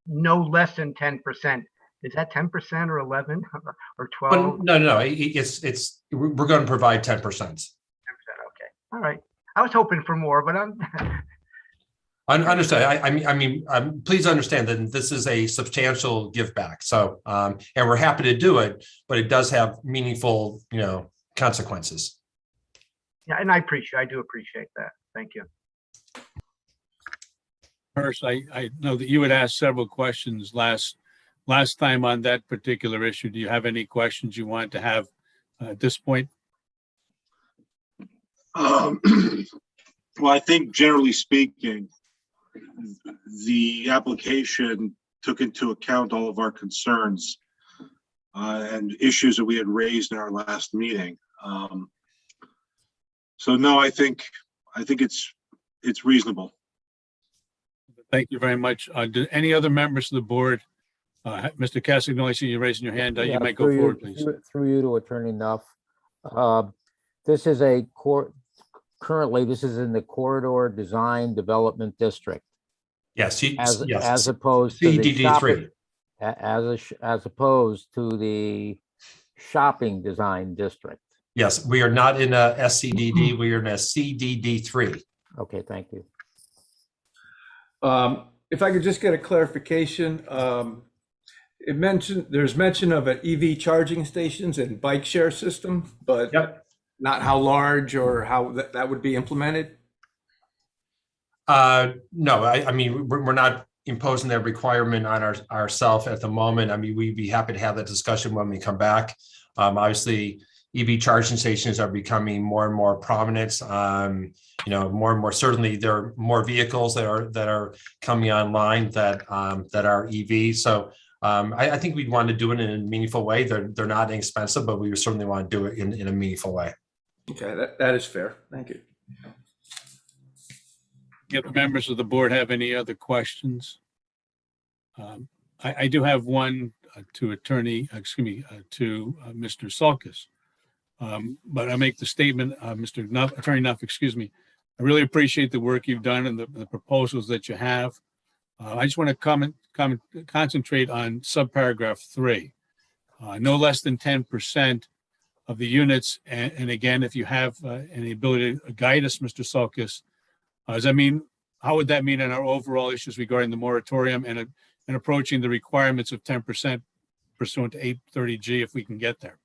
no less than 10%. Is that 10% or 11 or 12? No. It's we're going to provide 10%. 10%. Okay. All right. I was hoping for more, but I'm. Understood. I mean, please understand that this is a substantial give back. So, and we're happy to do it, but it does have meaningful, consequences. Yeah, and I do appreciate that. Thank you. First, I know that you had asked several questions last time on that particular issue. Do you have any questions you want to have at this point? Well, I think generally speaking, the application took into account all of our concerns and issues that we had raised in our last meeting. So no, I think it's reasonable. Thank you very much. Do any other members of the board? Mr. Cassidy, I see you raising your hand. You Yeah, may go through you- forward, please. Through you to Attorney Nuff. This is currently, this is in the Corridor Design Development District, Yes, as opposed to the CDD3. shopping, as opposed to the shopping design district. Yes, we are not in a SCDD, we are in a CDD3. Okay, thank you. If I could just get a clarification, there's mention of an EV charging stations and bike share system, but not how large or how that would be implemented? No, I mean, we're not imposing that requirement on ourselves at the moment. I mean, we'd be happy to have that discussion when we come back. Obviously, EV charging stations are becoming more and more prominent. More and more, certainly there are more vehicles that are coming online that are EV. So I think we'd want to do it in a meaningful way. They're not inexpensive, but we certainly want to do it in a meaningful way. Okay, that is fair. Thank you. If the members of the board have any other questions? I do have one to Mr. Sulkus. But I make the statement, Attorney Nuff, excuse me. I really appreciate the work you've done and the proposals that you have. I just want to concentrate on subparagraph 3. No less than 10% of the units, and again, if you have any ability to guide us, Mr. Sulkus, does that mean, how would that mean in our overall issues regarding the moratorium and approaching the requirements of 10% pursuant to 830G if we can get there?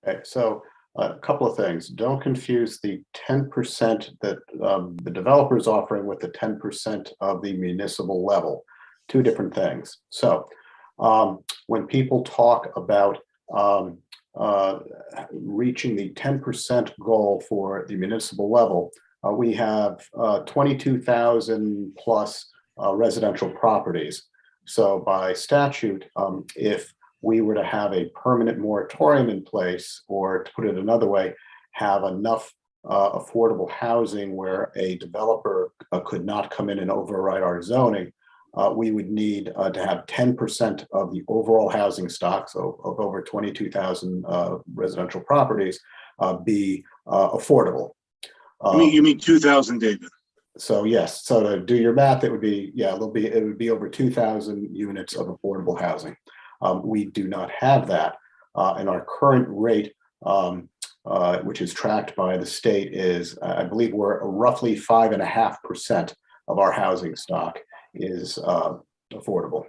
Okay, so a couple of things. Don't confuse the 10% that the developer is offering with the 10% of the municipal level. Two different things. So when people talk about reaching the 10% goal for the municipal level, we have 22,000 plus residential properties. So by statute, if we were to have a permanent moratorium in place, or to put it another way, have enough affordable housing where a developer could not come in and override our zoning, we would need to have 10% of the overall housing stock, so of over 22,000 residential properties, be affordable. You mean 2,000, David? So yes, so to do your math, it would be, it would be over 2,000 units of affordable housing. We do not have that, and our current rate, which is tracked by the state, is I believe we're roughly 5.5% of our housing stock is affordable.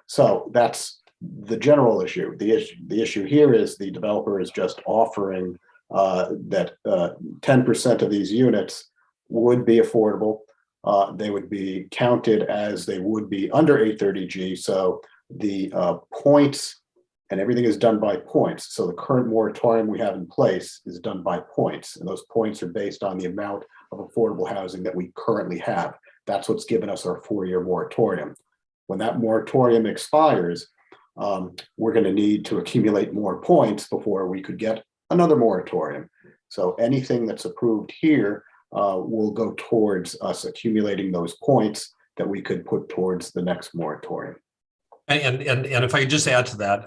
So that's the general issue. The issue here is the developer is just offering that 10% of these units would be affordable. They would be counted as they would be under 830G. So the points and everything is done by points. So the current moratorium we have in place is done by points, and those points are based on the amount of affordable housing that we currently have. That's what's given us our 4-year moratorium. When that moratorium expires, we're going to need to accumulate more points before we could get another moratorium. So anything that's approved here will go towards us accumulating those points that we could put towards the next moratorium. And if I could just add to that,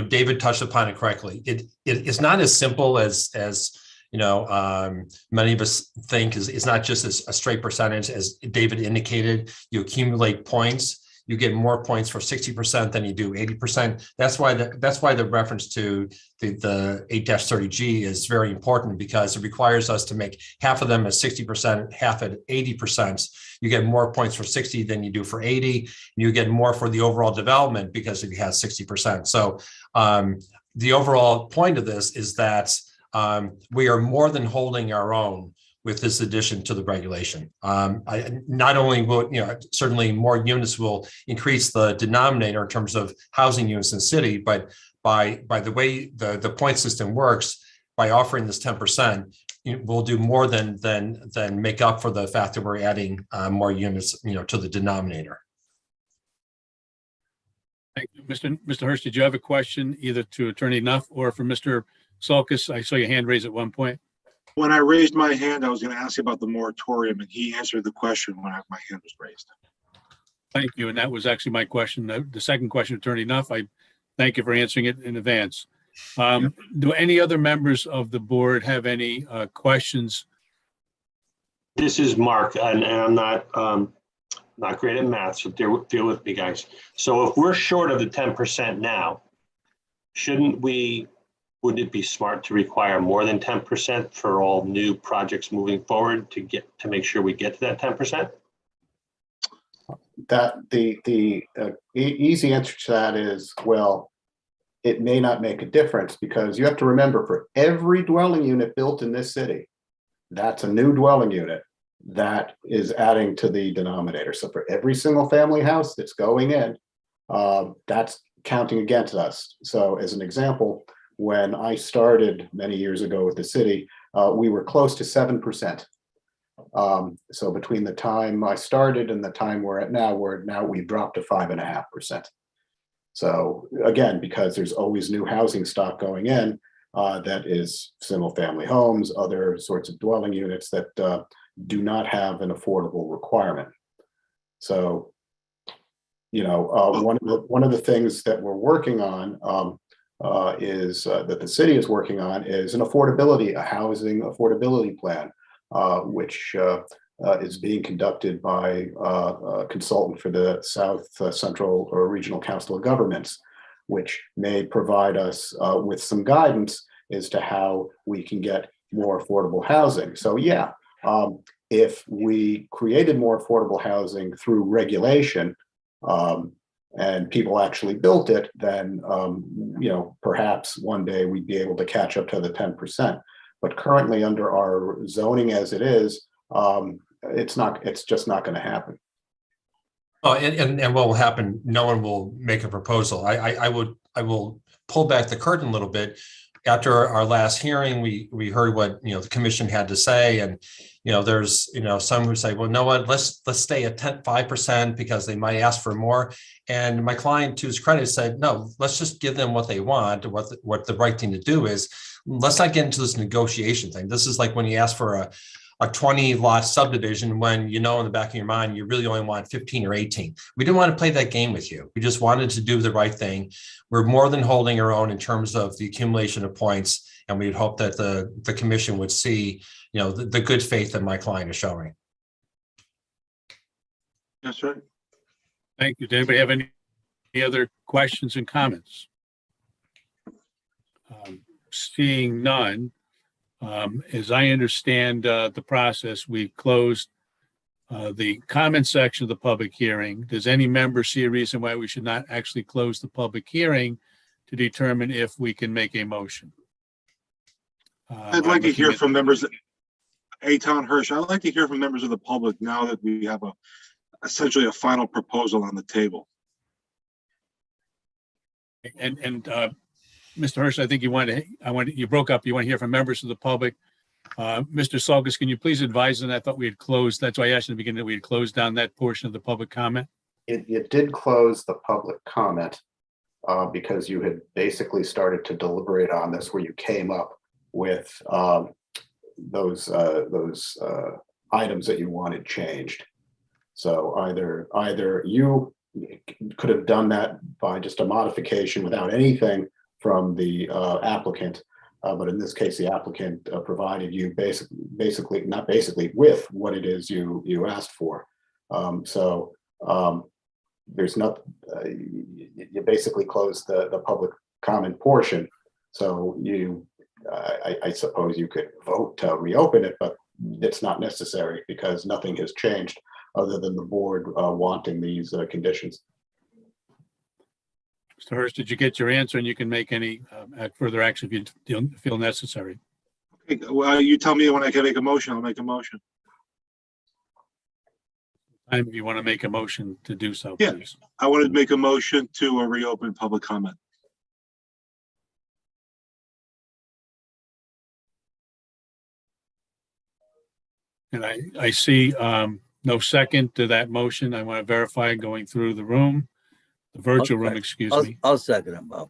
David touched upon it correctly. It's not as simple as many of us think. It's not just a straight percentage, as David indicated. You accumulate points. You get more points for 60% than you do 80%. That's why the reference to the 8-30G is very important, because it requires us to make half of them at 60%, half at 80%. You get more points for 60 than you do for 80. And you get more for the overall development because it has 60%. So the overall point of this is that we are more than holding our own with this addition to the regulation. Not only will, certainly more units will increase the denominator in terms of housing units in the city, but by the way the point system works, by offering this 10%, we'll do more than make up for the fact that we're adding more units, to the denominator. Thank you. Mr. Hurst, did you have a question either to Attorney Nuff or for Mr. Sulkus? I saw your hand raised at one point. When I raised my hand, I was going to ask you about the moratorium, and he answered the question when my hand was raised. Thank you. And that was actually my question. The second question, Attorney Nuff, I thank you for answering it in advance. Do any other members of the board have any questions? This is Mark, and I'm not great at math, so deal with me, guys. So if we're short of the 10% now, wouldn't it be smart to require more than 10% for all new projects moving forward to make sure we get to that 10%? That the easy answer to that is, well, it may not make a difference, because you have to remember, for every dwelling unit built in this city, that's a new dwelling unit that is adding to the denominator. So for every single family house that's going in, that's counting against us. So as an example, when I started many years ago with the city, we were close to 7%. So between the time I started and the time we're at now, we've dropped to 5.5%. So again, because there's always new housing stock going in, that is single family homes, other sorts of dwelling units that do not have an affordable requirement. So, one of the things that we're working on is that the city is working on is a housing affordability plan, which is being conducted by a consultant for the South Central or Regional Council of Governments, which may provide us with some guidance as to how we can get more affordable housing. So yeah, if we created more affordable housing through regulation, and people actually built it, then perhaps one day we'd be able to catch up to the 10%. But currently, under our zoning as it is, it's just not going to happen. Oh, and what will happen? No one will make a proposal. I will pull back the curtain a little bit. After our last hearing, we heard what the commission had to say, and there's some who say, well, no, what? Let's stay at 5% because they might ask for more. And my client, to his credit, said, no, let's just give them what they want. What the right thing to do is, let's not get into this negotiation thing. This is like when you ask for a 20 lot subdivision when in the back of your mind, you really only want 15 or 18. We didn't want to play that game with you. We just wanted to do the right thing. We're more than holding our own in terms of the accumulation of points. And we'd hope that the commission would see, the good faith that my client is showing. That's right. Thank you. Does anybody have any other questions and comments? Seeing none, as I understand the process, we closed the comment section of the public hearing. Does any member see a reason why we should not actually close the public hearing to determine if we can make a motion? I'd like to hear from members. Eitan Hirsch, I'd like to hear from members of the public now that we have essentially a final proposal on the table. And Mr. Hirsch, I think you broke up. You want to hear from members of the public. Mr. Sulkus, can you please advise them? I thought we had closed. That's why I asked in the beginning that we had closed down that portion of the public comment. It did close the public comment because you had basically started to deliberate on this, where you came up with those items that you wanted changed. So either you could have done that by just a modification without anything from the applicant, but in this case, the applicant provided you with what it is you asked for. There's not, you basically closed the public comment portion. So I suppose you could vote to reopen it, but it's not necessary because nothing has changed other than the board wanting these conditions. Mr. Hurst, did you get your answer? And you can make any further action if you feel necessary. Okay, well, you tell me when I can make a motion, I'll make a motion. If you want to make a motion to do so, yeah, please. I wanted to make a motion to reopen public comment. And I see no second to that motion. I want to verify going through the room. the virtual room, excuse me. I'll second it, Bob.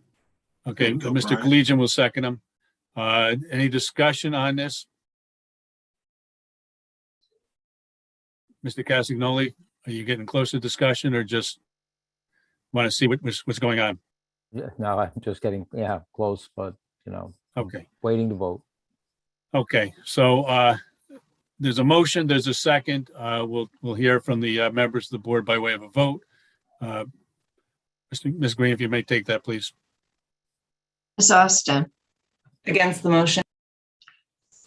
Okay, Go, Mr. Brian. Collegian will second him. Any discussion on this? Mr. Castagnoli, are you getting close to discussion or just want to see what's going on? Yeah, no, I'm just getting, yeah, close, but, you know, Okay, waiting to vote. okay, so there's a motion, there's a second. We'll hear from the members of the board by way of a vote. Ms. Green, if you may take that, please. Ms. Austin, Against the motion?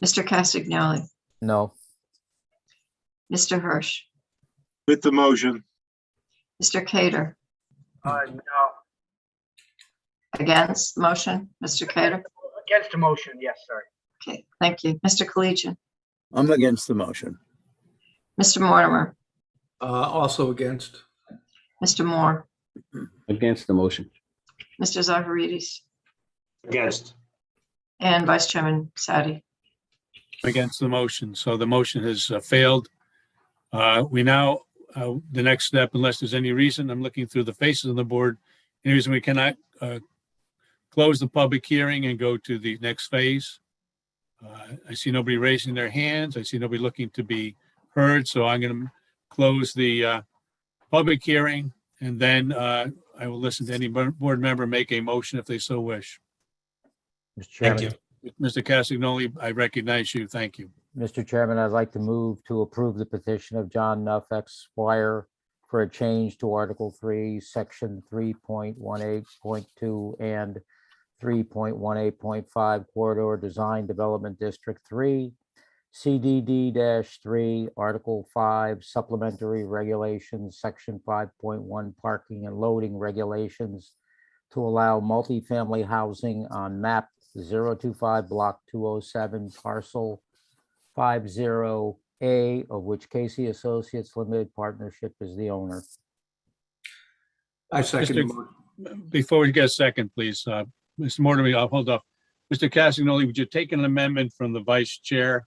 Mr. Castagnoli, No, Mr. Hirsch, With the motion, Mr. Cater, No. against the motion, Mr. Cater. Against the motion, yes, sorry. Okay, thank you. Mr. Collegian, I'm against the motion. Mr. Mortimer, Also against. Mr. Moore, Against the motion. Mr. Zaharidis, Against. and Vice Chairman Sadi. Against the motion. So the motion has failed. We now, the next step, unless there's any reason, I'm looking through the faces on the board, any reason we cannot close the public hearing and go to the next phase. I see nobody raising their hands. I see nobody looking to be heard. So I'm going to close the public hearing, and then I will listen to any board member make a motion if they so wish. Mr. Thank Chairman. you. Mr. Castagnoli, I recognize you. Thank you. Mr. Chairman, I'd like to move to approve the petition of John Nuff Esquire for a change to Article 3, Section 3.18.2 and 3.18.5 Corridor Design Development District 3, CDD-3, Article 5, Supplementary Regulations, Section 5.1 Parking and Loading Regulations to allow multifamily housing on map 025, block 207, parcel 50A, of which Casey Associates Limited Partnership is the owner. I second the Mr. motion. Before we get a second, please, Mr. Mortimer, I'll hold up. Mr. Castagnoli, would you take an amendment from the vice chair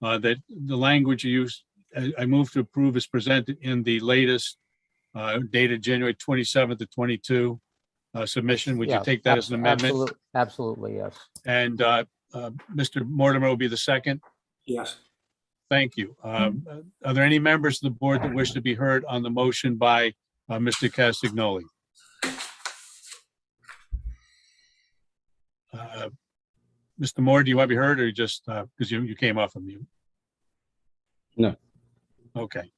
that the language you used, I move to approve is presented in the latest dated January 27th to 22 submission? Would you Yeah, take that as an amendment? Absolutely, yes. And Mr. Mortimer will be the second. Yes. Thank you. Are there any members of the board that wish to be heard on the motion by Mr. Castagnoli? Mr. Moore, do you want to be heard, or you just because you came off of mute? No. Okay.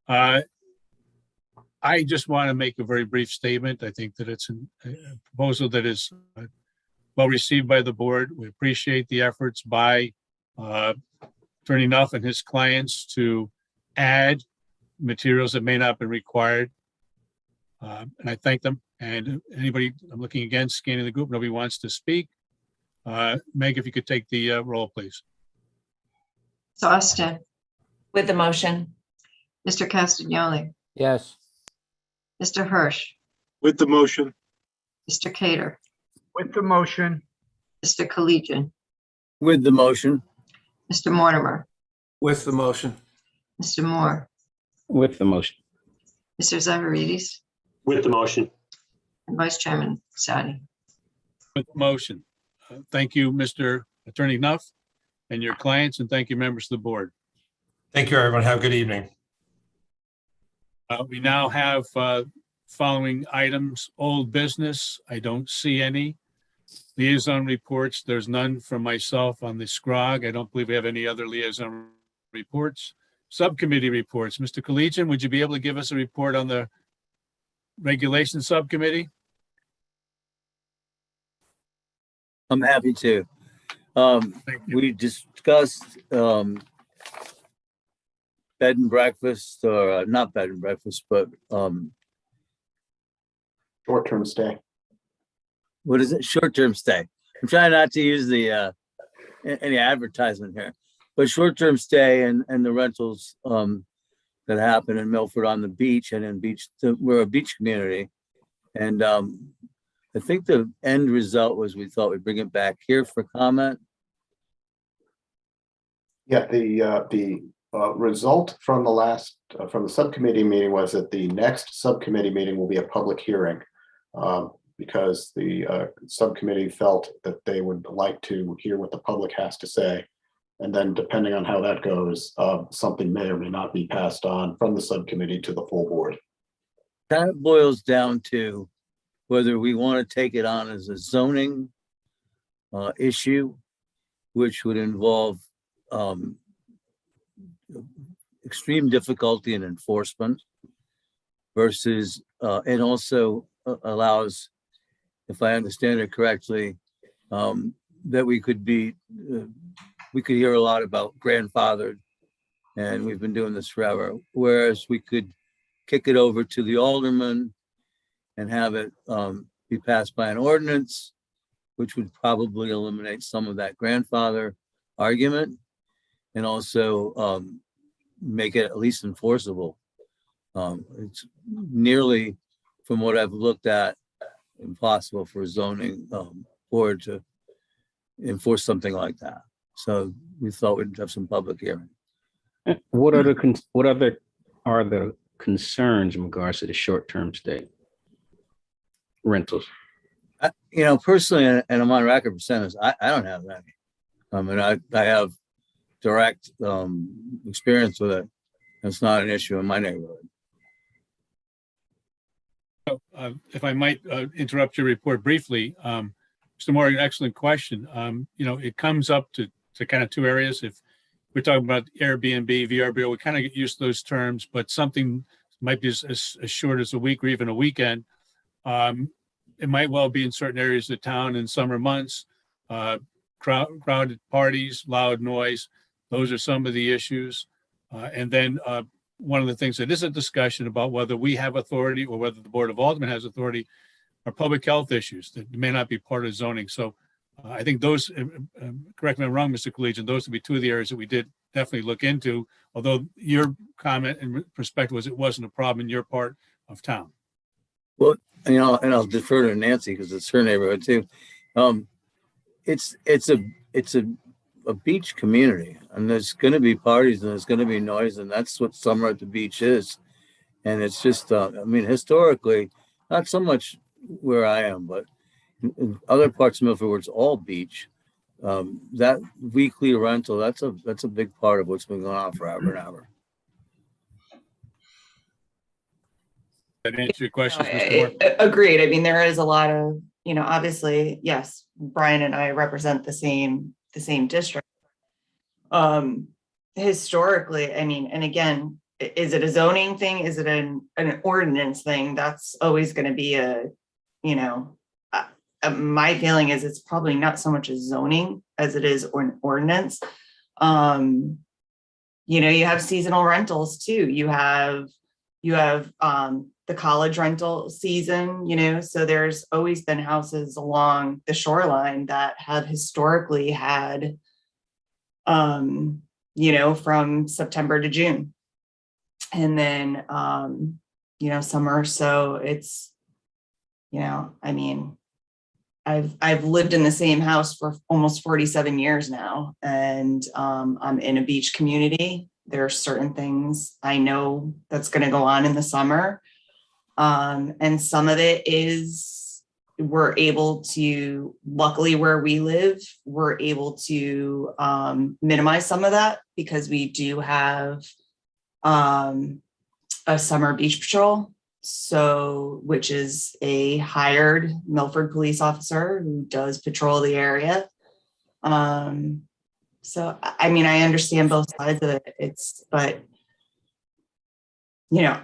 I just want to make a very brief statement. I think that it's a proposal that is well received by the board. We appreciate the efforts by Attorney Nuff and his clients to add materials that may not have been required. And I thank them. And anybody, I'm looking again, scanning the group, nobody wants to speak. Meg, if you could take the roll, please. Ms. Austin, With the motion? Mr. Castagnoli, Yes, Mr. Hirsch, with the motion, Mr. Cater, With the motion, Mr. Collegian, With the motion. Mr. Mortimer, With the motion. Mr. Moore, With the motion. Mr. Zaharidis, With the motion. and Vice Chairman Sadi. With the motion. Thank you, Mr. Attorney Nuff, and your clients, and thank you, members of the board. Thank you, everyone. Have a good evening. We now have following items: old business. I don't see any. Liaison reports. There's none from myself on the SCROG. I don't believe we have any other liaison reports. Subcommittee reports. Mr. Collegian, would you be able to give us a report on the regulation subcommittee? I'm happy to. Thank you. We discussed bed and breakfast, or not bed and breakfast, but Short-term stay. what is it? Short-term stay. I'm trying not to use the any advertisement here, but short-term stay and the rentals that happen in Milford on the beach and in beach. We're a beach community, and I think the end result was we thought we'd bring it back here for comment. Yeah, the result from the last, from the subcommittee meeting was that the next subcommittee meeting will be a public hearing. Because the subcommittee felt that they would like to hear what the public has to say. And then depending on how that goes, something may or may not be passed on from the subcommittee to the full board. That boils down to whether we want to take it on as a zoning issue, which would involve extreme difficulty in enforcement versus, and also allows, if I understand it correctly, that we could hear a lot about grandfathered, and we've been doing this forever. Whereas we could kick it over to the alderman and have it be passed by an ordinance, which would probably eliminate some of that grandfather argument, and also make it at least enforceable. It's nearly, from what I've looked at, impossible for a zoning board to enforce something like that. So we thought we'd have some public hearing. What are the concerns in regards to the short-term stay rentals? Personally, and I'm on record for saying this, I don't have any. I mean, I have direct experience with it. It's not an issue in my neighborhood. If I might interrupt your report briefly, Mr. Moore, an excellent question. It comes up to kind of two areas. If we're talking about Airbnb, VRBO, we kind of get used to those terms, but something might be as short as a week or even a weekend. It might well be in certain areas of the town in summer months, crowded parties, loud noise. Those are some of the issues. And then one of the things that is a discussion about whether we have authority or whether the Board of Aldermen has authority are public health issues that may not be part of zoning. So I think those, correct me if I'm wrong, Mr. Collegian, those would be two of the areas that we did definitely look into, although your comment and perspective was it wasn't a problem in your part of town. Well, and I'll defer to Nancy because it's her neighborhood too. It's a beach community, and there's going to be parties and there's going to be noise, and that's what summer at the beach is. And it's just, historically, not so much where I am, but in other parts of Milford where it's all beach, that weekly rental, that's a big part of what's been going on forever and ever. That answer your question, Mr. Moore? Agreed. I mean, there is a lot of, obviously, yes, Brian and I represent the same district. Historically, and again, is it a zoning thing? Is it an ordinance thing? That's always going to be my feeling is it's probably not so much a zoning as it is an ordinance. You have seasonal rentals too. You have the college rental season, so there's always been houses along the shoreline that have historically had, from September to June. And then, summer. So it's, I've lived in the same house for almost 47 years now, and I'm in a beach community. There are certain things I know that's going to go on in the summer. And some of it is we're able to, luckily where we live, we're able to minimize some of that because we do have a summer beach patrol. So, which is a hired Milford police officer who does patrol the area. So, I understand both sides of it. But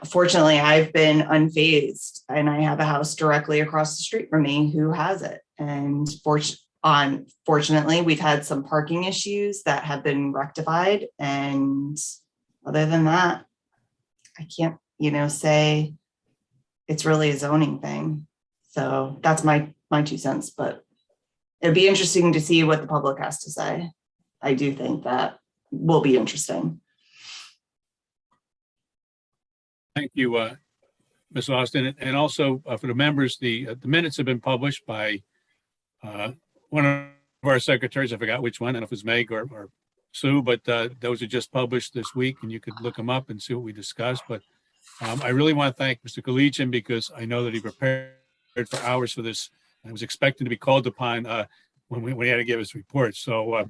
fortunately, I've been unfazed, and I have a house directly across the street from me who has it. And fortunately, we've had some parking issues that have been rectified. And other than that, I can't, say it's really a zoning thing. So that's my 2 cents, but it'd be interesting to see what the public has to say. I do think that will be interesting. Thank you, Ms. Austin. And also for the members, the minutes have been published by one of our secretaries. I forgot which one. I don't know if it's Meg or Sue, but those are just published this week and you could look them up and see what we discussed. But I really want to thank Mr. Galichin because I know that he prepared for hours for this. I was expecting to be called upon when he had to give his report. So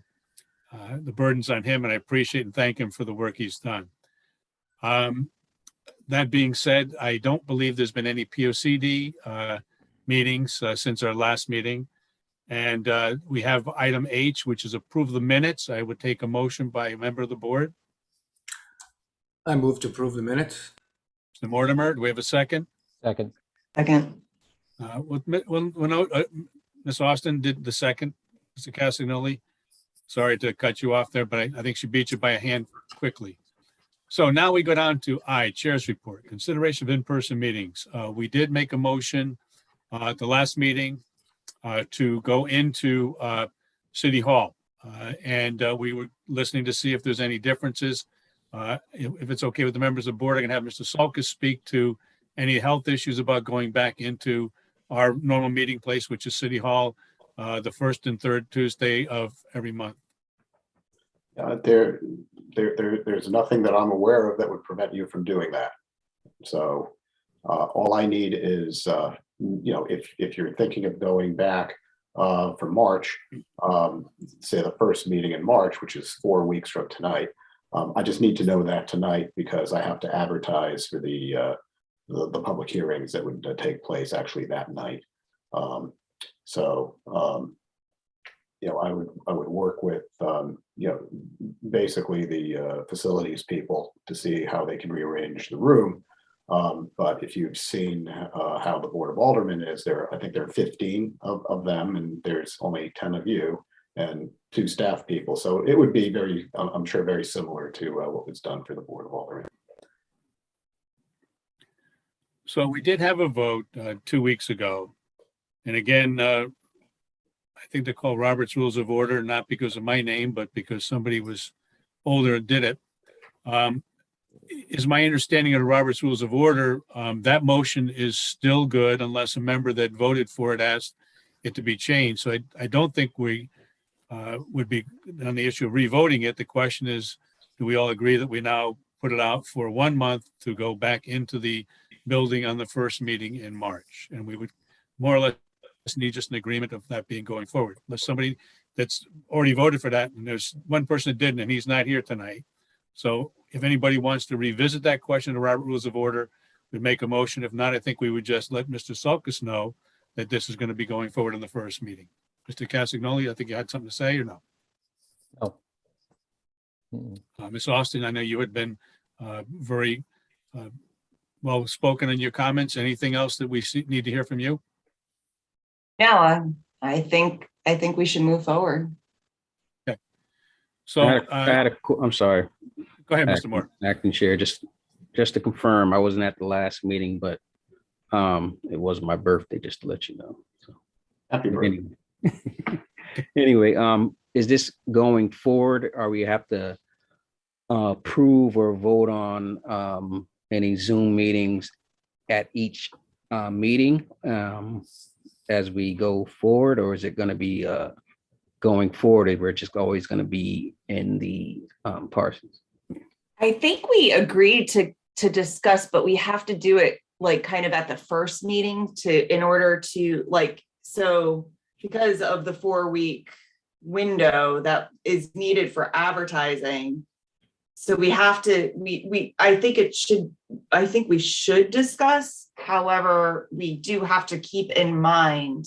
the burden's on him and I appreciate and thank him for the work he's done. That being said, I don't believe there's been any POCD meetings since our last meeting. And we have item H, which is approve the minutes. I would take a motion by a member of the board. I move to approve the minutes. Mr. Mortimer, do we have a second? Second. Second. Ms. Austin did the second, Mr. Castagnoli. Sorry to cut you off there, but I think she beat you by a hand quickly. So now we go down to I, Chair's Report, consideration of in-person meetings. We did make a motion at the last meeting to go into City Hall. And we were listening to see if there's any differences. If it's okay with the members of the board, I can have Mr. Sulkus speak to any health issues about going back into our normal meeting place, which is City Hall, the first and third Tuesday of every month. There's nothing that I'm aware of that would prevent you from doing that. So all I need is, if you're thinking of going back for March, say the first meeting in March, which is 4 weeks from tonight, I just need to know that tonight because I have to advertise for the public hearings that would take place actually that night. I would work with basically the facilities people to see how they can rearrange the room. But if you've seen how the Board of Aldermen is, I think there are 15 of them, and there's only 10 of you and 2 staff people. So it would be I'm sure, very similar to what was done for the Board of Aldermen. So we did have a vote 2 weeks ago. And again, I think they call Robert's Rules of Order, not because of my name, but because somebody was older and did it. Is my understanding of the Robert's Rules of Order, that motion is still good unless a member that voted for it asked it to be changed. So I don't think we would be on the issue of revoting it. The question is, do we all agree that we now put it out for 1 month to go back into the building on the first meeting in March? And we would more or less need just an agreement of that being going forward. Unless somebody that's already voted for that, and there's one person that didn't, and he's not here tonight. So if anybody wants to revisit that question, the Robert Rules of Order, we'd make a motion. If not, I think we would just let Mr. Sulkus know that this is going to be going forward in the first meeting. Mr. Castagnoli, I think you had something to say or no? No. Ms. Austin, I know you had been very well spoken in your comments. Anything else that we need to hear from you? No, I think we should move forward. Okay. So I'm sorry. Go ahead, Mr. Moore. Acting Chair, just to confirm, I wasn't at the last meeting, but it was my birthday, just to let you know. So, happy birthday. Anyway, is this going forward, or we have to approve or vote on any Zoom meetings at each meeting as we go forward, or is it going to be going forward where it's just always going to be in the Parsons? I think we agreed to discuss, but we have to do it like kind of at the first meeting in order to because of the 4-week window that is needed for advertising. So we have to, I think we should discuss. However, we do have to keep in mind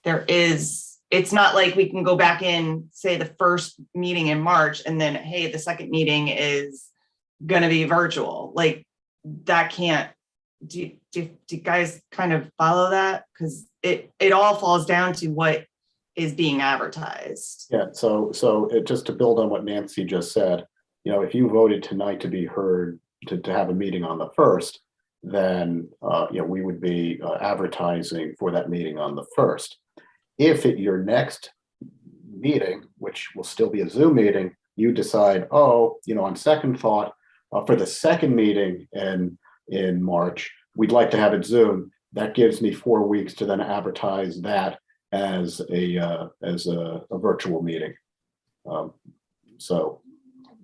it's not like we can go back in, say the first meeting in March and then, hey, the second meeting is going to be virtual. Like that can't, do you guys kind of follow that? Because it all falls down to what is being advertised. Yeah, so just to build on what Nancy just said, if you voted tonight to be heard, to have a meeting on the 1st, then we would be advertising for that meeting on the 1st. If at your next meeting, which will still be a Zoom meeting, you decide, on second thought, for the second meeting in March, we'd like to have it Zoom. That gives me 4 weeks to then advertise that as a virtual meeting. So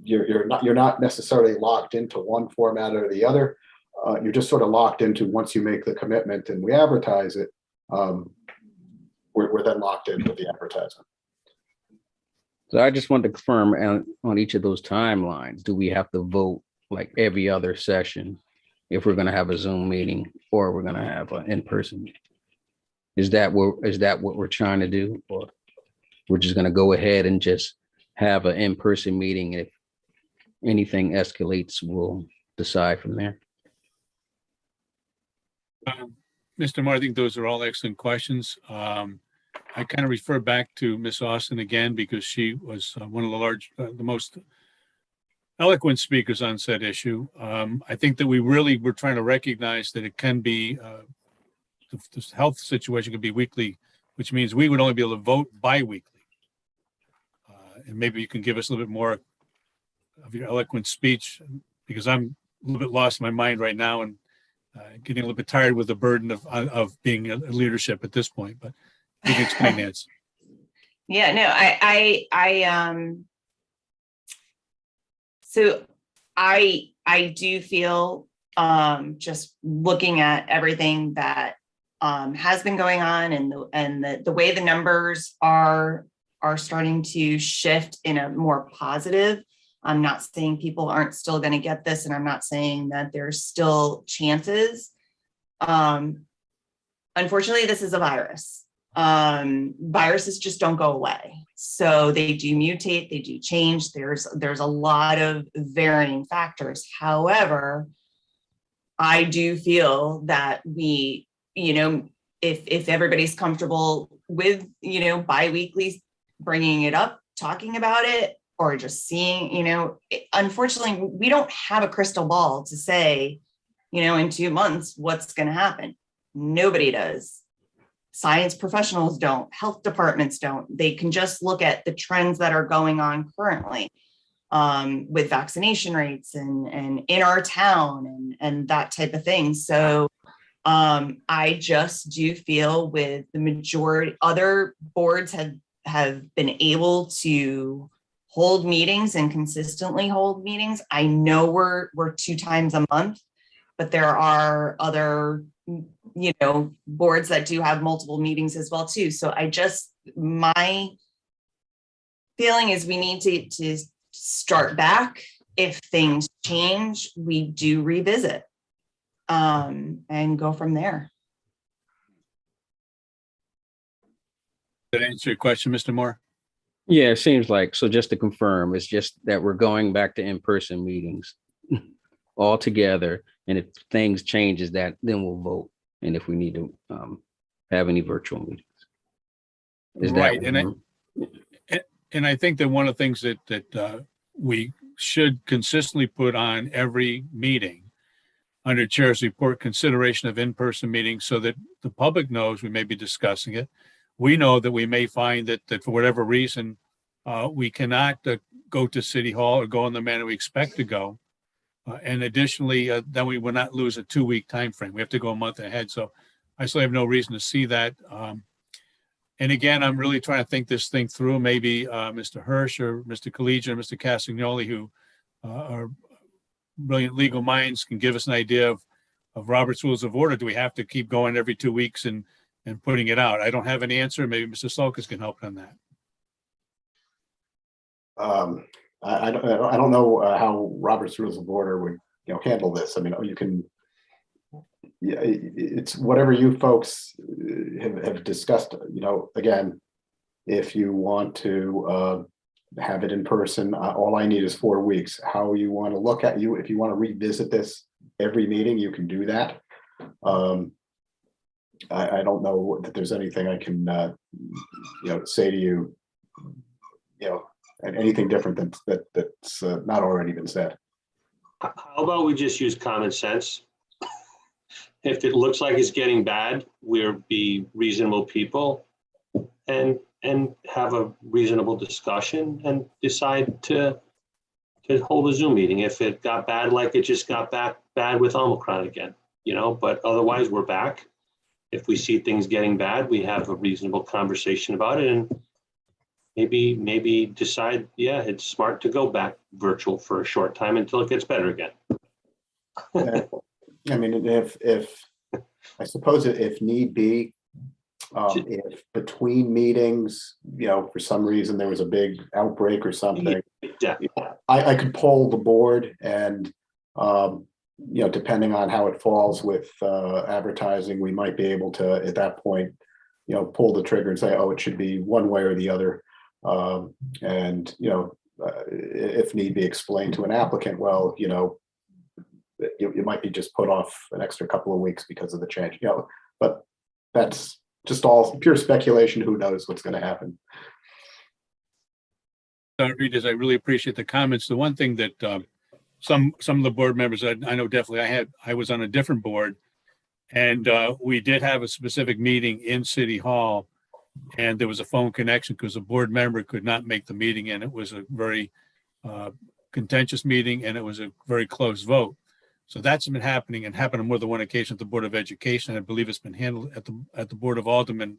you're not necessarily locked into one format or the other. You're just sort of locked into, once you make the commitment and we advertise it, we're then locked in with the advertisement. So I just wanted to confirm on each of those timelines, do we have to vote like every other session if we're gonna have a Zoom meeting or we're gonna have an in-person meeting? Is that what we're trying to do? Or we're just gonna go ahead and just have an in-person meeting? If anything escalates, we'll decide from there. Mr. Moore, I think those are all excellent questions. I kind of refer back to Miss Austin again, because she was one of the most eloquent speakers on said issue. I think that we really were trying to recognize that it can be, the health situation could be weekly, which means we would only be able to vote bi-weekly. And maybe you can give us a little bit more of your eloquent speech, because I'm a little bit lost in my mind right now and getting a little bit tired with the burden of being a leadership at this point, but you can explain that. Yeah, no, so I do feel, just looking at everything that has been going on, and the way the numbers are starting to shift in a more positive. I'm not saying people aren't still going to get this, and I'm not saying that there's still chances. Unfortunately, this is a virus. Viruses just don't go away. So they do mutate, they do change. There's a lot of varying factors. However, I do feel that we, if everybody's comfortable with, bi-weekly bringing it up, talking about it, or just seeing, unfortunately, we don't have a crystal ball to say, in 2 months, what's going to happen. Nobody does. Science professionals don't, health departments don't. They can just look at the trends that are going on currently with vaccination rates and in our town and that type of thing. So I just do feel with the majority, other boards have been able to hold meetings and consistently hold meetings. I know we're 2 times a month, but there are other boards that do have multiple meetings as well too. So my feeling is we need to start back. If things change, we do revisit and go from there. Did that answer your question, Mr. Moore? Yeah, it seems like, so just to confirm, it's just that we're going back to in-person meetings all together. And if things changes that, then we'll vote. And if we need to have any virtual meetings. Is right. That and I think that one of the things that we should consistently put on every meeting under chair's report, consideration of in-person meetings, so that the public knows we may be discussing it. We know that we may find that for whatever reason, we cannot go to City Hall or go in the manner we expect to go. And additionally, then we will not lose a 2-week time frame. We have to go a month ahead. So I still have no reason to see that. And again, I'm really trying to think this thing through. Maybe Mr. Hirsch or Mr. Collegian or Mr. Castagnoli, who are brilliant legal minds, can give us an idea of Robert's Rules of Order. Do we have to keep going every 2 weeks and putting it out? I don't have an answer. Maybe Mr. Sulkus can help on that. I don't know how Robert's Rules of Order would handle this. I mean, you can, yeah, it's whatever you folks have discussed. Again, if you want to have it in person, all I need is 4 weeks. How you want to look at if you want to revisit this every meeting, you can do that. I don't know that there's anything I can say to you, and anything different that's not already been said. How about we just use common sense? If it looks like it's getting bad, we'll be reasonable people and have a reasonable discussion and decide to hold a Zoom meeting. If it got bad, like it just got bad with Omicron again, but otherwise we're back. If we see things getting bad, we have a reasonable conversation about it, and maybe decide, yeah, it's smart to go back virtual for a short time until it gets better again. I mean, I suppose if need be, if between meetings, for some reason there was a big outbreak or something, Yeah. I could poll the board and, depending on how it falls with advertising, we might be able to, at that point, pull the trigger and say, oh, it should be one way or the other. And, if need be, explain to an applicant, well, you might be just put off an extra couple of weeks because of the change, but that's just all pure speculation. Who knows what's going to happen? Readers, I really appreciate the comments. The one thing that some of the board members, I know definitely I was on a different board, and we did have a specific meeting in City Hall, and there was a phone connection because a board member could not make the meeting, and it was a very contentious meeting, and it was a very close vote. So that's been happening and happened on more than one occasion at the Board of Education. I believe it's been handled at the Board of Aldermen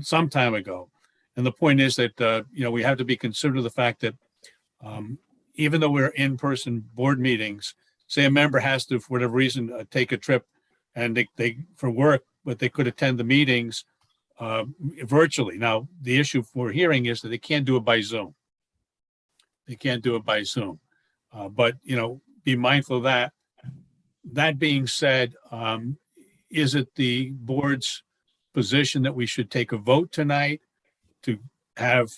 some time ago. And the point is that, we have to be considerate of the fact that even though we're in-person board meetings, say a member has to, for whatever reason, take a trip and they for work, but they could attend the meetings virtually. Now, the issue we're hearing is that they can't do it by Zoom. They can't do it by Zoom. But, be mindful of that. That being said, is it the board's position that we should take a vote tonight to have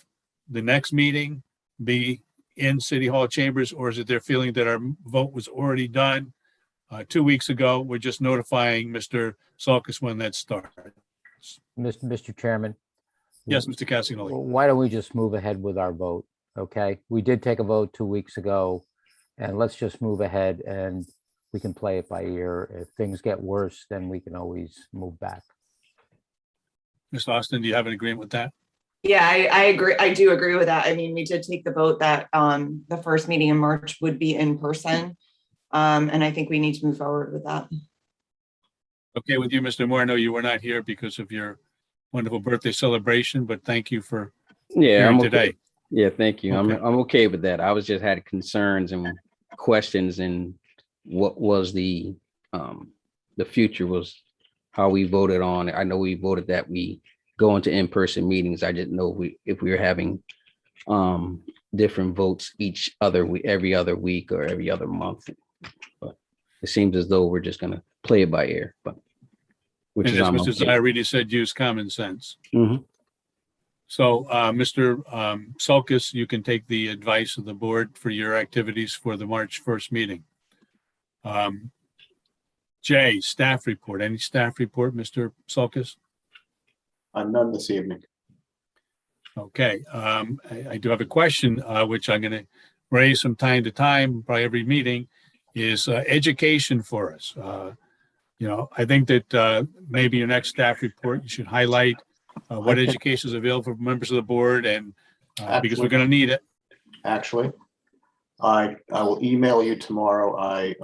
the next meeting be in City Hall chambers, or is it their feeling that our vote was already done 2 weeks ago? We're just notifying Mr. Sulkus when that starts. Mr. Chairman? Yes, Mr. Cassignoli. Why don't we just move ahead with our vote? Okay, we did take a vote 2 weeks ago, and let's just move ahead and we can play it by ear. If things get worse, then we can always move back. Ms. Austin, do you have an agreement with that? Yeah, I agree. I do agree with that. I mean, we did take the vote that the first meeting in March would be in person. And I think we need to move forward with that. Okay with you, Mr. Moore. I know you were not here because of your wonderful birthday celebration, but thank you for I'm okay. today. Yeah, thank you. Okay. I'm okay with that. I was just had concerns and questions, and what was the future was how we voted on it. I know we voted that we go into in-person meetings. I didn't know if we were having different votes every other week or every other month. But it seems as though we're just gonna play it by ear, but And as Mr. Zyridi said, use common sense. Mhm. So, Mr. Sulkus, you can take the advice of the board for your activities for the March 1st meeting. Jay, staff report. Any staff report, Mr. Sulkus? None this evening. Okay, I do have a question, which I'm going to raise from time to time, probably every meeting, is education for us. I think that maybe your next staff report, you should highlight what education is available for members of the board, and because we're going to need it. Actually, I will email you tomorrow. I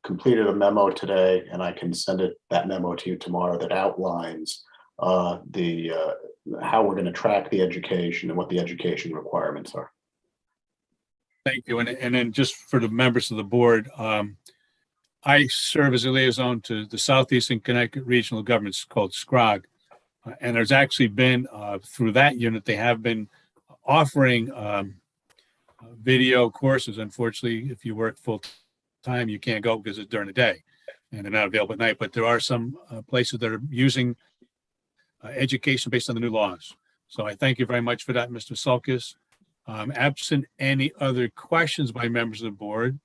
completed a memo today, and I can send that memo to you tomorrow that outlines how we're going to track the education and what the education requirements are. Thank you. And then just for the members of the board, I serve as a liaison to the Southeastern Connecticut Regional Governments called SCROG. And there's actually been, through that unit, they have been offering video courses. Unfortunately, if you work full time, you can't go because it's during the day and they're not available at night. But there are some places that are using education based on the new laws. So I thank you very much for that, Mr. Sulkus. Absent any other questions by members of the board,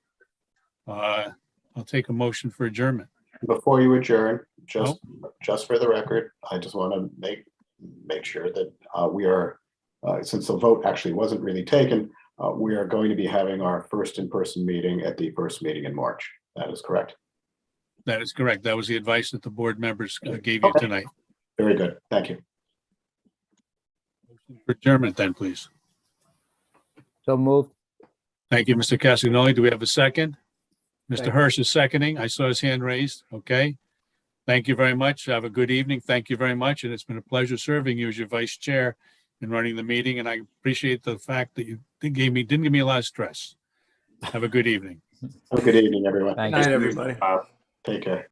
I'll take a motion for adjournment. Before you adjourn, just for the record, I just want to make sure that we are, since the vote actually wasn't really taken, we are going to be having our first in-person meeting at the first meeting in March. That is correct. That is correct. That was the advice that the board members gave you tonight. Very good. Thank you. For adjournment then, please. So moved. Thank you, Mr. Cassignoli. Do we have a second? Mr. Hirsch is seconding. I saw his hand raised. Okay. Thank you very much. Have a good evening. Thank you very much. And it's been a pleasure serving you as your vice chair in running the meeting, and I appreciate the fact that you didn't give me a lot of stress. Have a good evening. Have a good evening, everyone. Thank Night, you. everybody. Take care.